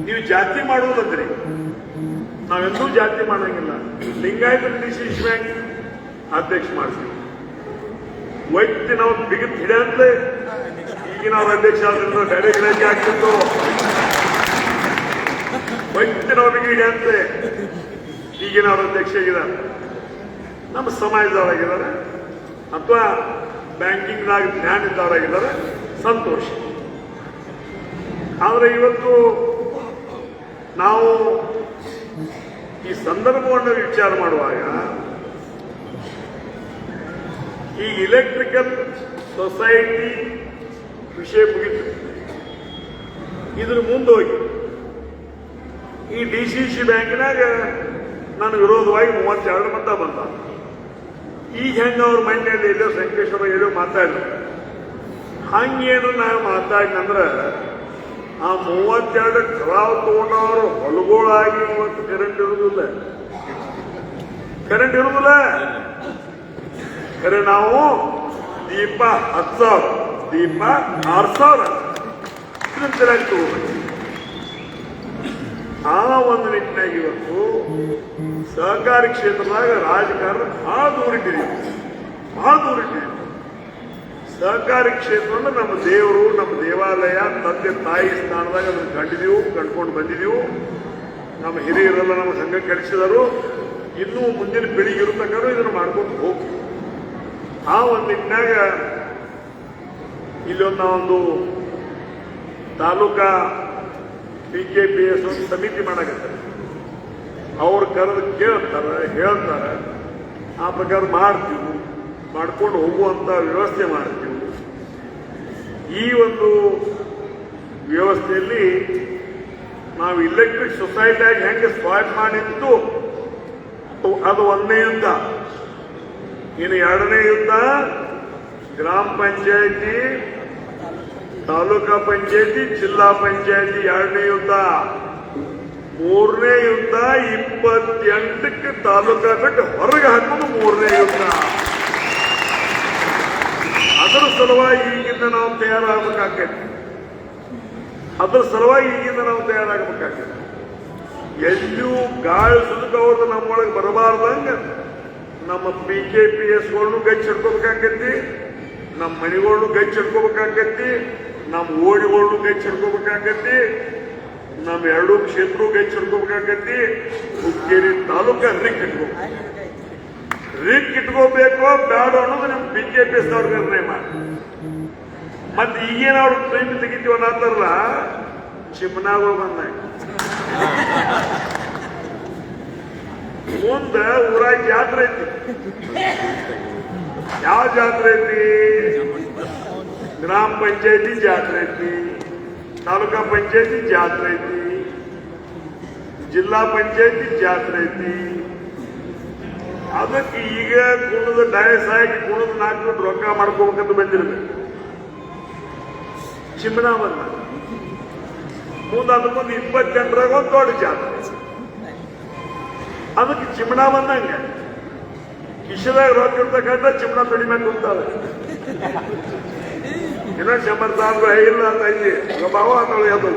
ನೀವು ಜಾತಿ ಮಾಡುವುದಂದ್ರಿ. ನಾವೆಂದೂ ಜಾತಿ ಮಾಡಂಗಿಲ್ಲ. ಲಿಂಗಾಯತ ಡಿಸಿಷನ್ ಬ್ಯಾಂಕ್ ಅಧ್ಯಕ್ಷ ಮಾಡ್ತೀವಿ. ವೈದ್ಯ ನಾವು ಬಿಗಿತ್ ಹಿಡಿಯಂತೆ ಈಗಿನ ಅವ್ರ ಅಧ್ಯಕ್ಷ ಆದ್ರಿಂದ ಬೇರೆ ಗಿಡಕ್ಕೆ ಆಗ್ತಿತ್ತು. ವೈದ್ಯ ನಾವು ಬಿಗಿ ಹಿಡಿಯಂತೆ ಈಗಿನ ಅವ್ರ ಅಧ್ಯಕ್ಷ ಆಗಿದ್ದಾರೆ. ನಮ್ಮ ಸಮಾಜದವರಾಗಿದ್ದಾರೆ ಅಥವಾ ಬ್ಯಾಂಕಿಂಗ್ನಾಗ ಜ್ಞಾನ ಇದ್ದವರಾಗಿದ್ದಾರೆ, ಸಂತೋಷ. ಆದರೆ ಇವತ್ತು ನಾವು ಈ ಸಂದರ್ಭವನ್ನು ವಿಚಾರ ಮಾಡುವಾಗ ಈ ಎಲೆಕ್ಟ್ರಿಕಲ್ ಸೊಸೈಟಿ ವಿಷಯ ಮುಗಿತು. ಇದ್ರ ಮುಂದೋಗಿ ಈ DCC ಬ್ಯಾಂಕಿನಾಗ ನಾನು ವಿರೋಧವಾಗಿ 32 ಮತ ಬಂದ. ಈಗ ಹೆಂಗ ಅವ್ರ ಮೈಂಡಲ್ಲಿ ಎಲ್ಲೋ ಸಂಕೇಶ್ವರ ಎಲ್ಲೋ ಮಾತಾಡಿದ್ರು. ಹಂಗೇನು ನಾನು ಮಾತಾಡಿನಂದ್ರೆ ಆ 32 ಕರಾವ್ ತಗೊಂಡವರು ಹೊಲಗೋಳಾಗಿ ಇವತ್ತು ಕರೆಂಟ್ ಇರುವುದಿಲ್ಲ. ಖರೆ ನಾವು ದೀಪ 10,000 ದೀಪ 6,000 ಇದನ್ನ ಚೆನ್ನಾಗಿ ತಗೋಬೇಕು. ಆ ಒಂದು ನಿಟ್ಟಿನಾಗ ಇವತ್ತು ಸಹಕಾರಿ ಕ್ಷೇತ್ರದಾಗ ರಾಜಕಾರಣ ಬಹಳ ದೂರ ಇಟ್ಟಿದ್ದೀವಿ. ಸಹಕಾರಿ ಕ್ಷೇತ್ರ ಅಂದ್ರೆ ನಮ್ಮ ದೇವರು, ನಮ್ಮ ದೇವಾಲಯ, ತಂದೆ ತಾಯಿ ಸ್ಥಾನದಾಗ ಅದನ್ನು ಕಂಡ್ಕೊಂಡು ಬಂದಿದ್ದೀವಿ. ನಮ್ಮ ಹಿರಿಯರೆಲ್ಲ ನಮ್ಮ ಸಂಘ ಕೆಲಸಿದರು. ಇನ್ನೂ ಮುಂದಿನ ಪೀಳಿಗೆ ಇರತಕ್ಕಂಥ ಇದನ್ನು ಮಾಡ್ಕೊಂಡು ಹೋಗಿ ಆ ಒಂದು ನಿಟ್ಟಿನಾಗ ಇಲ್ಲೊಂದು ನಾವೊಂದು ತಾಲೂಕಾ PKPS ಒಂದು ಸಮಿತಿ ಮಾಡಕತ್ತಾರೆ. ಅವ್ರು ಕರೆದು ಹೇಳ್ತಾರೆ, ಆ ಪ್ರಕಾರ ಮಾಡ್ತೀವಿ, ಮಾಡ್ಕೊಂಡು ಹೋಗುವಂತ ವ್ಯವಸ್ಥೆ ಮಾಡ್ತೀವಿ. ಈ ಒಂದು ವ್ಯವಸ್ಥೆಯಲ್ಲಿ ನಾವು ಇಲೆಕ್ಟ್ರಿಕ್ ಸೊಸೈಟಿಯಾಗಿ ಹೆಂಗೆ ಸ್ವಾಪ್ ಮಾಡಿದ್ದು ಅದು ಒಂದನೇ ಯುದ್ಧ. ಇನ್ನು ಎರಡನೇ ಯುದ್ಧ ಗ್ರಾಮ ಪಂಚಾಯತಿ, ತಾಲೂಕಾ ಪಂಚಾಯತಿ, ಜಿಲ್ಲಾ ಪಂಚಾಯತಿ ಎರಡನೇ ಯುದ್ಧ. ಮೂರನೇ ಯುದ್ಧ 28ಕ್ಕೆ ತಾಲೂಕಾ ಬಿಟ್ಟು ಹೊರಗೆ ಹಾಕೋದು ಮೂರನೇ ಯುದ್ಧ. ಅದರ ಸಲುವಾಗಿ ಈಗಿಂದ ನಾವು ತಯಾರಾಗಬೇಕಾಗ್ತೈತಿ. ಎಲ್ಲಿಯೂ ಗಾಳಿ ಸುದುಕವ್ರದ್ದು ನಮ್ಮೊಳಗೆ ಬರಬಾರ್ದಂಗ ನಮ್ಮ PKPSಗಳನ್ನು ಗಚ್ಚಿ ಹಿಡ್ಕೋಬೇಕಾಗತ್ತಿ, ನಮ್ಮ ಮನೆಗಳನ್ನು ಗಚ್ಚಿ ಹಿಡ್ಕೋಬೇಕಾಗತ್ತಿ, ನಮ್ಮ ಓಣಿಗಳನ್ನು ಗಚ್ಚಿ ಹಿಡ್ಕೋಬೇಕಾಗತ್ತಿ, ನಮ್ಮ ಎರಡೂ ಕ್ಷೇತ್ರ ಗಚ್ಚಿ ಹಿಡ್ಕೋಬೇಕಾಗತ್ತಿ. ಹುಕ್ಕೇರಿ ತಾಲೂಕಾ ರಿಕ್ ಇಟ್ಕೋಬೇಕು ಬೇಡ ಅನ್ನೋದು ನಮ್ಮ PKPS ಅವ್ರ ನಿರ್ಣಯ ಮಾಡಿ. ಮತ್ತೆ ಈಗೇನ ಅವ್ರು ಪ್ರೇಮಿ ತೆಗಿತೀವ ಅನ್ನತ್ತಾರಲ್ಲ, ಚಿಮ್ಮನಾಗಳು ಬಂದಾಗ ಮುಂದೆ ಊರಾಗ ಜಾತ್ರೆ ಐತಿ. ಯಾವ ಜಾತ್ರೆ ಐತಿ? ಗ್ರಾಮ ಪಂಚಾಯತಿ ಜಾತ್ರೆ ಐತಿ, ತಾಲೂಕಾ ಪಂಚಾಯತಿ ಜಾತ್ರೆ ಐತಿ, ಜಿಲ್ಲಾ ಪಂಚಾಯತಿ ಜಾತ್ರೆ ಐತಿ. ಅದಕ್ಕೆ ಈಗ ಕುಣದ ಡಯಸ್ ಆಗಿ ಕುಣದ 4 ದುಡ್ಡು ರೊಕ್ಕ ಮಾಡ್ಕೋಬೇಕಂತ ಬಂದಿರ್ಬೇಕು. ಚಿಮ್ಮನ ಬಂದ ಮುಂದೆ ಅದ್ರ ಮುಂದೆ 20 ಜನರಾಗ ಒಂದು ದೊಡ್ಡ ಜಾತ್ರೆ. ಅದಕ್ಕೆ ಚಿಮ್ಮನ ಬಂದಂಗ ಕಿಶದಾಗ ರೊಕ್ಕ ಇರ್ತಕ್ಕಂಥ ಚಿಮ್ಮನ ತೊಡಿ ಮೇಲೆ ಕುಂತಾವೆ. ಇನ್ನೊಂದು ಸಮರ್ಥ ಅಂದ್ರೆ ಇಲ್ಲ ಅಂತ ಇಲ್ಲಿ ಭಾವ ಅಂತೇಳಿ ಅದು.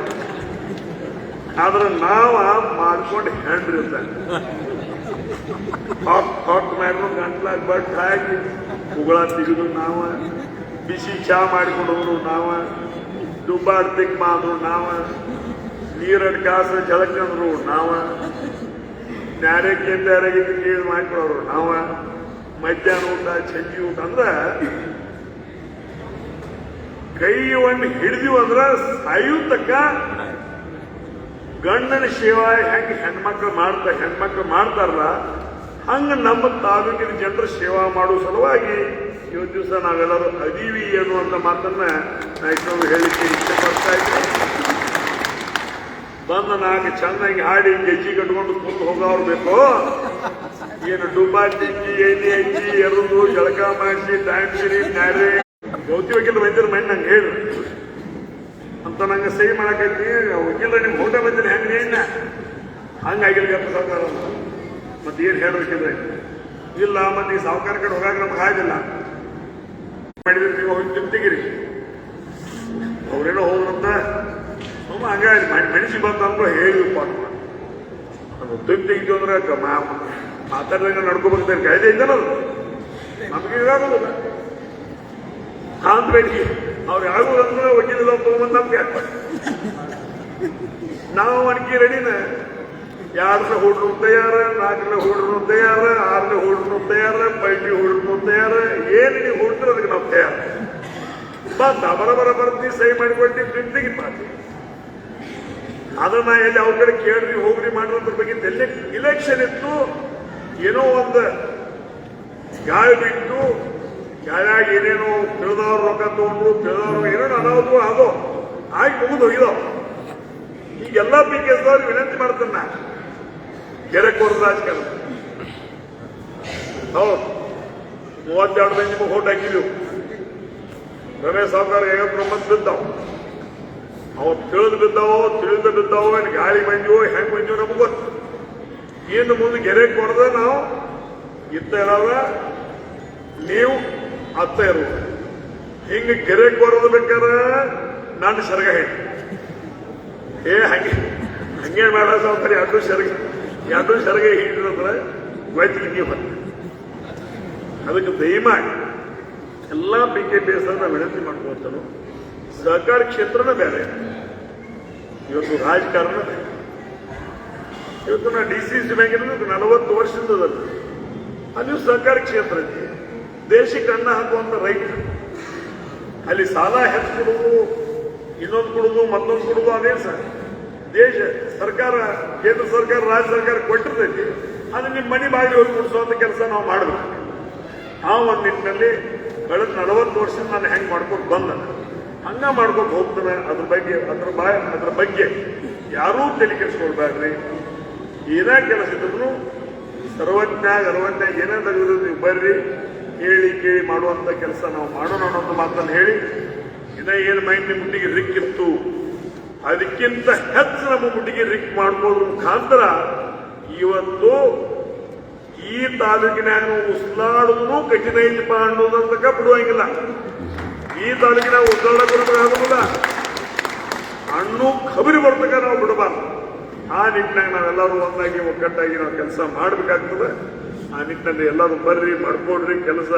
ಆದ್ರೆ ನಾವ ಮಾಡ್ಕೊಂಡು ಹೆಂಡ್ರಿರ್ತಾನೆ ಹೊಟ್ಟು ಮ್ಯಾಗ ಗಂಟ್ಲಾಗ ಬಟ್ ಹಾಕಿ ಉಗುಳ ತೆಗೆದು ನಾವ, ಬಿಸಿ ಚಾ ಮಾಡಿಕೊಂಡವರು ನಾವ, ದುಬ್ಬಾಡ್ ತಿಕ್ ಮಾಡಿದ್ರು ನಾವ, ನೀರಡ್ ಕಾಸು ಜಳಕಂದ್ರು ನಾವ, ನ್ಯಾರಕ್ಕೆ ನೀರು ಮಾಡ್ಕೊಡೋರು ನಾವ, ಮಧ್ಯಾಹ್ನ ಊಟ ಸಂಜೆ ಊಟ ಅಂದ್ರ ಕೈಯನ್ನು ಹಿಡಿದಿವ ಅಂದ್ರ ಸಾಯುತ್ತಕ್ಕ ಗಂಡನ ಸೇವಾ ಹೆಂಗೆ ಹೆಣ್ಮಕ್ಳು ಮಾಡ್ತಾರಲ್ಲ ಹಂಗ ನಮ್ಮ ತಾಲೂಕಿನ ಜನರ ಸೇವಾ ಮಾಡುವ ಸಲುವಾಗಿ ಇವತ್ತು ದಿವಸ ನಾವೆಲ್ಲರೂ ಅದೀವಿ ಅನ್ನುವಂಥ ಮಾತನ್ನ ನಾನು ಹೇಳಿಕೆ ಇಷ್ಟಪಡ್ತಾ ಇದ್ದೀನಿ. ಬಂದ ನಾಲ್ಕು ಚೆನ್ನಾಗಿ ಹಾಡಿ ಗೆಜ್ಜಿ ಕಟ್ಕೊಂಡು ಕುಂದು ಹೋಗೋರು ಬೇಕು. ಏನು ಡುಬ್ಬಾ ತಿಕ್ಕಿ ಎಣ್ಣೆ ಹಚ್ಚಿ ಎರುದು ಜಳಕ ಮಾಡಿಸಿ ಟೈಮ್ ಸರಿ ನ್ಯಾರೆ ಗೌತಿ ವಕೀಲ ಬಂದಿರ ಮೈ ನಂಗೆ ಹೇಳಿ ಅಂತ ನಂಗೆ ಸಹಿ ಮಾಡಕೈತಿ. ವಕೀಲ ನಿಮ್ ಊಟ ಬಂದಿರ ಹೆಂಗೆ ಏನ ಹಂಗಾಗಿಲ್ಲ ಸಾವುಕಾರ. ಮತ್ತೆ ಏನ್ ಹೇಳ್ಬೇಕಿದ್ರೆ ಇಲ್ಲ ಮತ್ತೆ ಈ ಸಾವುಕಾರ ಕಡೆ ಹೋಗಾಕ ನಮ್ಗೆ ಆಗಿಲ್ಲ ಮಾಡಿದ್ರೆ ನೀವು ಹೋಗಿ ತಿಂತಿಗಿರಿ ಅವ್ರೇನೋ ಹೋದ್ರಂತ ಸುಮ್ಮ ಹಂಗಾಗಿ ಮೆಣಸಿ ಬಂತಂದ್ರು ಹೇಳಿಪ್ಪ ಅದು ತಿಂತಿದ್ದು ಅಂದ್ರೆ ಮಾತಾಡ್ದಂಗ ನಡ್ಕೋಬೇಕು ಕಾಯ್ದೆ ಇದ್ದಾನ ನಮ್ಗೆ ಇದಾಗೋದಿಲ್ಲ. ಕಾಂತಬೇಡಿ ಅವ್ರು ಆಗುದಂದ್ರೆ ವಕೀಲ ತಗೊಂಡ್ ನಮ್ಗೆ ನಾವು ಅನ್ಕಿ ರೆಡಿನ 2 ಹುಡ್ರು ತಯಾರ, 4 ಹುಡ್ರು ತಯಾರ, 6 ಹುಡ್ರು ತಯಾರ, 5 ಹುಡ್ರು ತಯಾರ, ಏನು ನೀವು ಹುಡ್ರು ಅದಕ್ಕೆ ನಾವು ತಯಾರ ಬರಬರ ಬರ್ತಿ ಸಹಿ ಮಾಡಿಕೊಟ್ಟು ಪ್ರಿಂಟಿಗೆ ಮಾಡ್ತೀವಿ. ಅದನ್ನ ಎಲ್ಲಿ ಅವ್ರ ಕಡೆ ಕೇಳ್ರಿ ಹೋಗ್ರಿ ಮಾಡೋದ್ರ ಬಗ್ಗೆ ಇಲೆಕ್ಷನ್ ಇತ್ತು. ಏನೋ ಒಂದು ಗಾಳಿ ಬಿಟ್ಟು ಗಾಳಿಯಾಗ ಏನೇನೋ ತಿಳಿದವ್ರು ರೊಕ್ಕ ತಗೊಂಡ್ರು, ತಿಳಿದವ್ರು ಏನೇನು ಅನಾಹುತ ಅದು ಆಗಿ ಮುಗಿದು ಹೋಗಿದಾವ. ಈಗೆಲ್ಲ PKSದವ್ರು ವಿನಂತಿ ಮಾಡ್ತಾನ ನಾ ಗೆರೆ ಕೋರ್ದ ರಾಜಕಾರಣ ಹೌದು 32 ಮಂದಿ ನಿಮಗೆ ಓಟ್ ಹಾಕಿದ್ವು. ರಮೇಶ್ ಸಾವುಕಾರ 59 ಬಿದ್ದಾವ. ಅವತ್ತು ತಿಳಿದು ಬಿದ್ದಾವೋ ಏನು ಗಾಳಿ ಬಂದಿವೋ ಹೆಂಗ್ ಬಂದಿವೋ ನಮಗೆ ಗೊತ್ತು. ಇನ್ನು ಮುಂದೆ ಗೆರೆ ಕೊಡದ ನಾವು ಇತ್ತ ಇರಲ್ಲ, ನೀವು ಅತ್ತ ಇರುವ ಹಿಂಗೆ ಗೆರೆ ಕೊರದು ಬೇಕಾದ್ರೆ ನನ್ನ ಸೆರಗ ಹೇಳಿ ಹಂಗೆ ಬೇಡ ಸಾವುಕಾರಿ 2 ಸೆರಗ ಹಿಡಿದ್ರೆ ಗೊತ್ತಿಗೆ ನೀವು ಬಂದ. ಅದಕ್ಕೆ ದಯಮಾಡಿ ಎಲ್ಲ PKPS ನಾವು ವಿನಂತಿ ಮಾಡ್ಕೊಳ್ತಾನು. ಸಹಕಾರ ಕ್ಷೇತ್ರನೇ ಬೇರೆ, ಇವತ್ತು ರಾಜಕಾರಣ ಬೇರೆ. ಇವತ್ತು ನಾ DCC ಬ್ಯಾಂಕಿನ 40 ವರ್ಷದಿಂದ ಅಲ್ಲಿ ಸಹಕಾರ ಕ್ಷೇತ್ರ ಐತಿ. ದೇಶಕ್ಕೆ ಅನ್ನ ಹಾಕುವಂತ ರೈತರು ಅಲ್ಲಿ ಸಾಲ ಹೆಚ್ಚು ಕೊಡುವುದು, ಇನ್ನೊಂದು ಕೊಡುದು, ಮತ್ತೊಂದು ಕೊಡುದು ಅದೇ ಸರ್ ದೇಶ ಸರ್ಕಾರ, ಕೇಂದ್ರ ಸರ್ಕಾರ, ರಾಜ್ಯ ಸರ್ಕಾರ ಕೊಟ್ಟಿರ್ತೈತಿ. ಅದು ನಿಮ್ಮ ಮನೆ ಬಾಗಿಲು ಹೋಗಿ ಮುಡಿಸುವಂತ ಕೆಲಸ ನಾವು ಮಾಡಬೇಕು. ಆ ಒಂದು ನಿಟ್ಟಿನಲ್ಲಿ ಕಳೆದ 40 ವರ್ಷದಿಂದ ನಾನು ಹೆಂಗೆ ಮಾಡ್ಕೊಂಡು ಬಂದ ಹಂಗ ಮಾಡ್ಕೊಂಡು ಹೋಗ್ತಾನೆ. ಅದ್ರ ಬಗ್ಗೆ ಯಾರೂ ತಲೆ ಕೆಡಿಸ್ಕೊಳ್ಬೇಡ್ರಿ. ಏನೇ ಕೆಲಸ ಇದ್ರು ಸರ್ವಜ್ಞಾಗ ಏನೇ ತೆಗೆದ್ರು ನೀವು ಬರ್ರಿ, ಹೇಳಿ ಕೇಳಿ ಮಾಡುವಂತ ಕೆಲಸ ನಾವು ಮಾಡೋಣ ಅನ್ನೋದು ಮಾತನ್ನು ಹೇಳಿ, ಇನ್ನ ಏನು ಮೈಂಡ್ ಮುಟ್ಟಿಗೆ ರಿಕ್ಕಿತ್ತು ಅದಕ್ಕಿಂತ ಹೆಚ್ಚು ನಮ್ಮ ಮುಟ್ಟಿಗೆ ರಿಕ್ ಮಾಡ್ಕೋದ್ರ ಮುಖಾಂತರ ಇವತ್ತು ಈ ತಾಲೂಕಿನಾಗ ಉಸ್ಲಾಡುದು ಕಠಿಣ ಐತಿಪ್ಪ ಅನ್ನೋದಂತಕ ಬಿಡುವಂಗಿಲ್ಲ. ಈ ತಾಲೂಕಿನಾಗ ಉಸ್ಲಾಡೋದಿಲ್ಲ, ಹಣ್ಣು ಖಬರಿ ಬರ್ತಕ್ಕ ನಾವು ಬಿಡಬಾರ್ದು. ಆ ನಿಟ್ಟಿನಾಗ ನಾವೆಲ್ಲರೂ ಒಂದಾಗಿ ಒಗ್ಗಟ್ಟಾಗಿ ನಾವು ಕೆಲಸ ಮಾಡಬೇಕಾಗ್ತದೆ. ಆ ನಿಟ್ಟಿನಲ್ಲಿ ಎಲ್ಲರೂ ಬರ್ರಿ, ಮಾಡ್ಕೊಡ್ರಿ, ಕೆಲಸ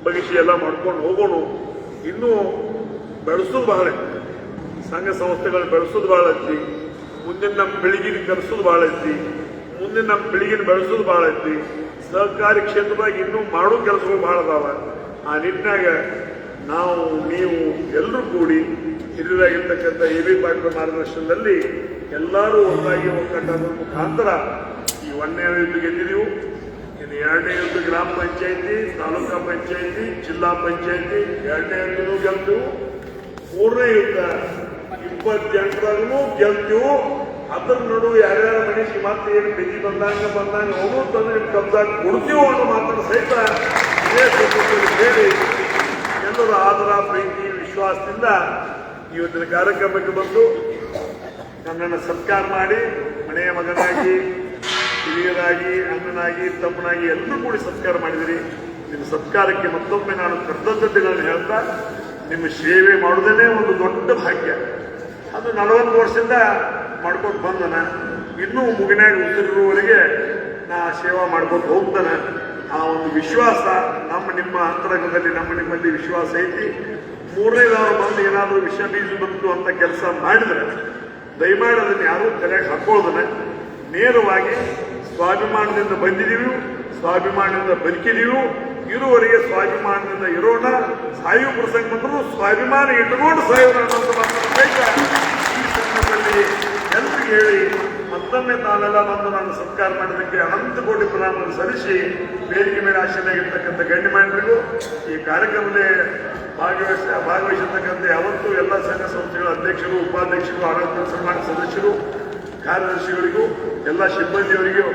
ಬಗಿಸಿ ಎಲ್ಲ ಮಾಡ್ಕೊಂಡು ಹೋಗೋಣ. ಇನ್ನೂ ಬೆಳೆಸೋದು ಬಹಳ ಐತಿ, ಸಂಘ ಸಂಸ್ಥೆಗಳು ಬೆಳೆಸೋದು ಬಹಳ ಐತಿ, ಮುಂದಿನ ನಮ್ಮ ಪೀಳಿಗೆನ ಕಲಿಸೋದು ಬಹಳ ಐತಿ, ಮುಂದಿನ ನಮ್ಮ ಪೀಳಿಗೆನ ಬೆಳೆಸೋದು ಬಹಳ ಐತಿ. ಸಹಕಾರಿ ಕ್ಷೇತ್ರದಾಗ ಇನ್ನೂ ಮಾಡೋ ಕೆಲಸಗಳು ಬಹಳ ಅದಾವ. ಆ ನಿಟ್ಟಿನಾಗ ನಾವು ನೀವು ಎಲ್ಲರೂ ಕೂಡಿ ಹಿರಿಯರಾಗಿರ್ತಕ್ಕಂಥ ಎ.ಬಿ. ಪಾಟೀಲ್ ಮಾರ್ಗದರ್ಶನದಲ್ಲಿ ಎಲ್ಲರೂ ಒಂದಾಗಿ ಒಗ್ಗಟ್ಟಾದ ಮುಖಾಂತರ ಈ 1ನೇ ಯುದ್ಧ ಗೆದ್ದಿದ್ದೀವಿ. ಇನ್ನು 2ನೇ ಯುದ್ಧ ಗ್ರಾಮ ಪಂಚಾಯತಿ, ತಾಲೂಕಾ ಪಂಚಾಯತಿ, ಜಿಲ್ಲಾ ಪಂಚಾಯತಿ 2ನೇ ಯುದ್ಧನೂ ಗೆಲ್ತೀವಿ. 3ನೇ ಯುದ್ಧ 28ರಾಗೂ ಗೆಲ್ತೀವಿ. ಅದ್ರ ನಡುವೆ ಯಾರ್ಯಾರ ಮನುಷ್ಯ ಮತ್ತೆ ಏನು ಬಿಗಿ ಬಂದಂಗ ಅವನು ತಂದು ನಿಮ್ಮ ಕಬ್ಜಾಗ ಕೊಡ್ತೀವೋ ಅನ್ನೋ ಮಾತನ್ನು ಸಹಿತ ಇದೇ ಸಂದರ್ಭದಲ್ಲಿ ಹೇಳಿ ಎಲ್ಲರೂ ಆದರ ಪ್ರೀತಿ ವಿಶ್ವಾಸದಿಂದ ಇವತ್ತಿನ ಕಾರ್ಯಕ್ರಮಕ್ಕೆ ಬಂದು ನನ್ನನ್ನು ಸತ್ಕಾರ ಮಾಡಿ ಮನೆಯ ಮಗನಾಗಿ, ಹಿರಿಯರಾಗಿ, ಅಣ್ಣನಾಗಿ, ತಮ್ಮನಾಗಿ ಎಲ್ಲರೂ ಕೂಡಿ ಸತ್ಕಾರ ಮಾಡಿದಿರಿ. ನಿಮ್ಮ ಸತ್ಕಾರಕ್ಕೆ ಮತ್ತೊಮ್ಮೆ ನಾನು ಕೃತಜ್ಞತೆಗಳನ್ನು ಹೇಳ್ತಾ, ನಿಮ್ಮ ಸೇವೆ ಮಾಡುವುದೇ ಒಂದು ದೊಡ್ಡ ಭಾಗ್ಯ. ಅದು 40 ವರ್ಷದಿಂದ ಮಾಡ್ಕೊಂಡು ಬಂದನ, ಇನ್ನೂ ಮುಗಿನಾಗ ಉಸಿರಿರುವವರೆಗೆ ನಾ ಸೇವಾ ಮಾಡ್ಕೊಂಡು ಹೋಗ್ತಾನೆ. ಆ ಒಂದು ವಿಶ್ವಾಸ ನಿಮ್ಮ ಅಂತರಂಗದಲ್ಲಿ ನಿಮ್ಮಲ್ಲಿ ವಿಶ್ವಾಸ ಐತಿ. 3ನೇದವರು ಬಂದು ಏನಾದರೂ ವಿಷ ಬೀಜ ಬಂತು ಅಂತ ಕೆಲಸ ಮಾಡಿದ್ರೆ ದಯಮಾಡಿ ಅದನ್ನು ಯಾರೂ ತಲೆಗೆ ಹಾಕೊಳ್ಳೋದನ್ನ ನೇರವಾಗಿ ಸ್ವಾಭಿಮಾನದಿಂದ ಬಂದಿದ್ದೀವಿ, ಸ್ವಾಭಿಮಾನದಿಂದ ಬದುಕಿದೀವಿ, ಇರುವವರೆಗೆ ಸ್ವಾಭಿಮಾನದಿಂದ ಇರೋಣ. ಸಾಯುವ ಪ್ರಸಂಗ ಬಂದರೂ ಸ್ವಾಭಿಮಾನ ಇಟ್ಟುಕೊಂಡು ಸಾಯೋಣ ಅನ್ನೋದು ಈ ಸಂದರ್ಭದಲ್ಲಿ ಎಲ್ಲರಿಗೂ ಹೇಳಿ ಮತ್ತೊಮ್ಮೆ ತಾವೆಲ್ಲ ಬಂದು ನಾನು ಸತ್ಕಾರ ಮಾಡೋದಕ್ಕೆ ಅನಂತ ಕೋಟಿ ಪ್ರಣಾಮವನ್ನು ಸಲ್ಲಿಸಿ ವೇದಿಕೆ ಮೇಲೆ ಆಶೀನಾಗಿರ್ತಕ್ಕಂಥ ಗಣ್ಯಮಾನ್ಯರಿಗೂ ಈ ಕಾರ್ಯಕ್ರಮದಲ್ಲಿ ಭಾಗವಹಿಸಿರ್ತಕ್ಕಂಥ ಯಾವತ್ತೂ ಎಲ್ಲ ಸಂಘ ಸಂಸ್ಥೆಗಳ ಅಧ್ಯಕ್ಷರು, ಉಪಾಧ್ಯಕ್ಷರು, ಆಡಳಿತ ಸನ್ಮಾನ ಸದಸ್ಯರು, ಕಾರ್ಯದರ್ಶಿಗಳಿಗೂ ಎಲ್ಲ ಸಿಬ್ಬಂದಿಯವರಿಗೂ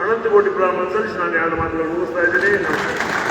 ಅನಂತ ಕೋಟಿ ಪ್ರಣಾಮವನ್ನು ಸಲ್ಲಿಸಿ ನಾನು 2 ಮಾತುಗಳು ಮುಗಿಸ್ತಾ ಇದ್ದೀನಿ. ನಮಸ್ಕಾರ.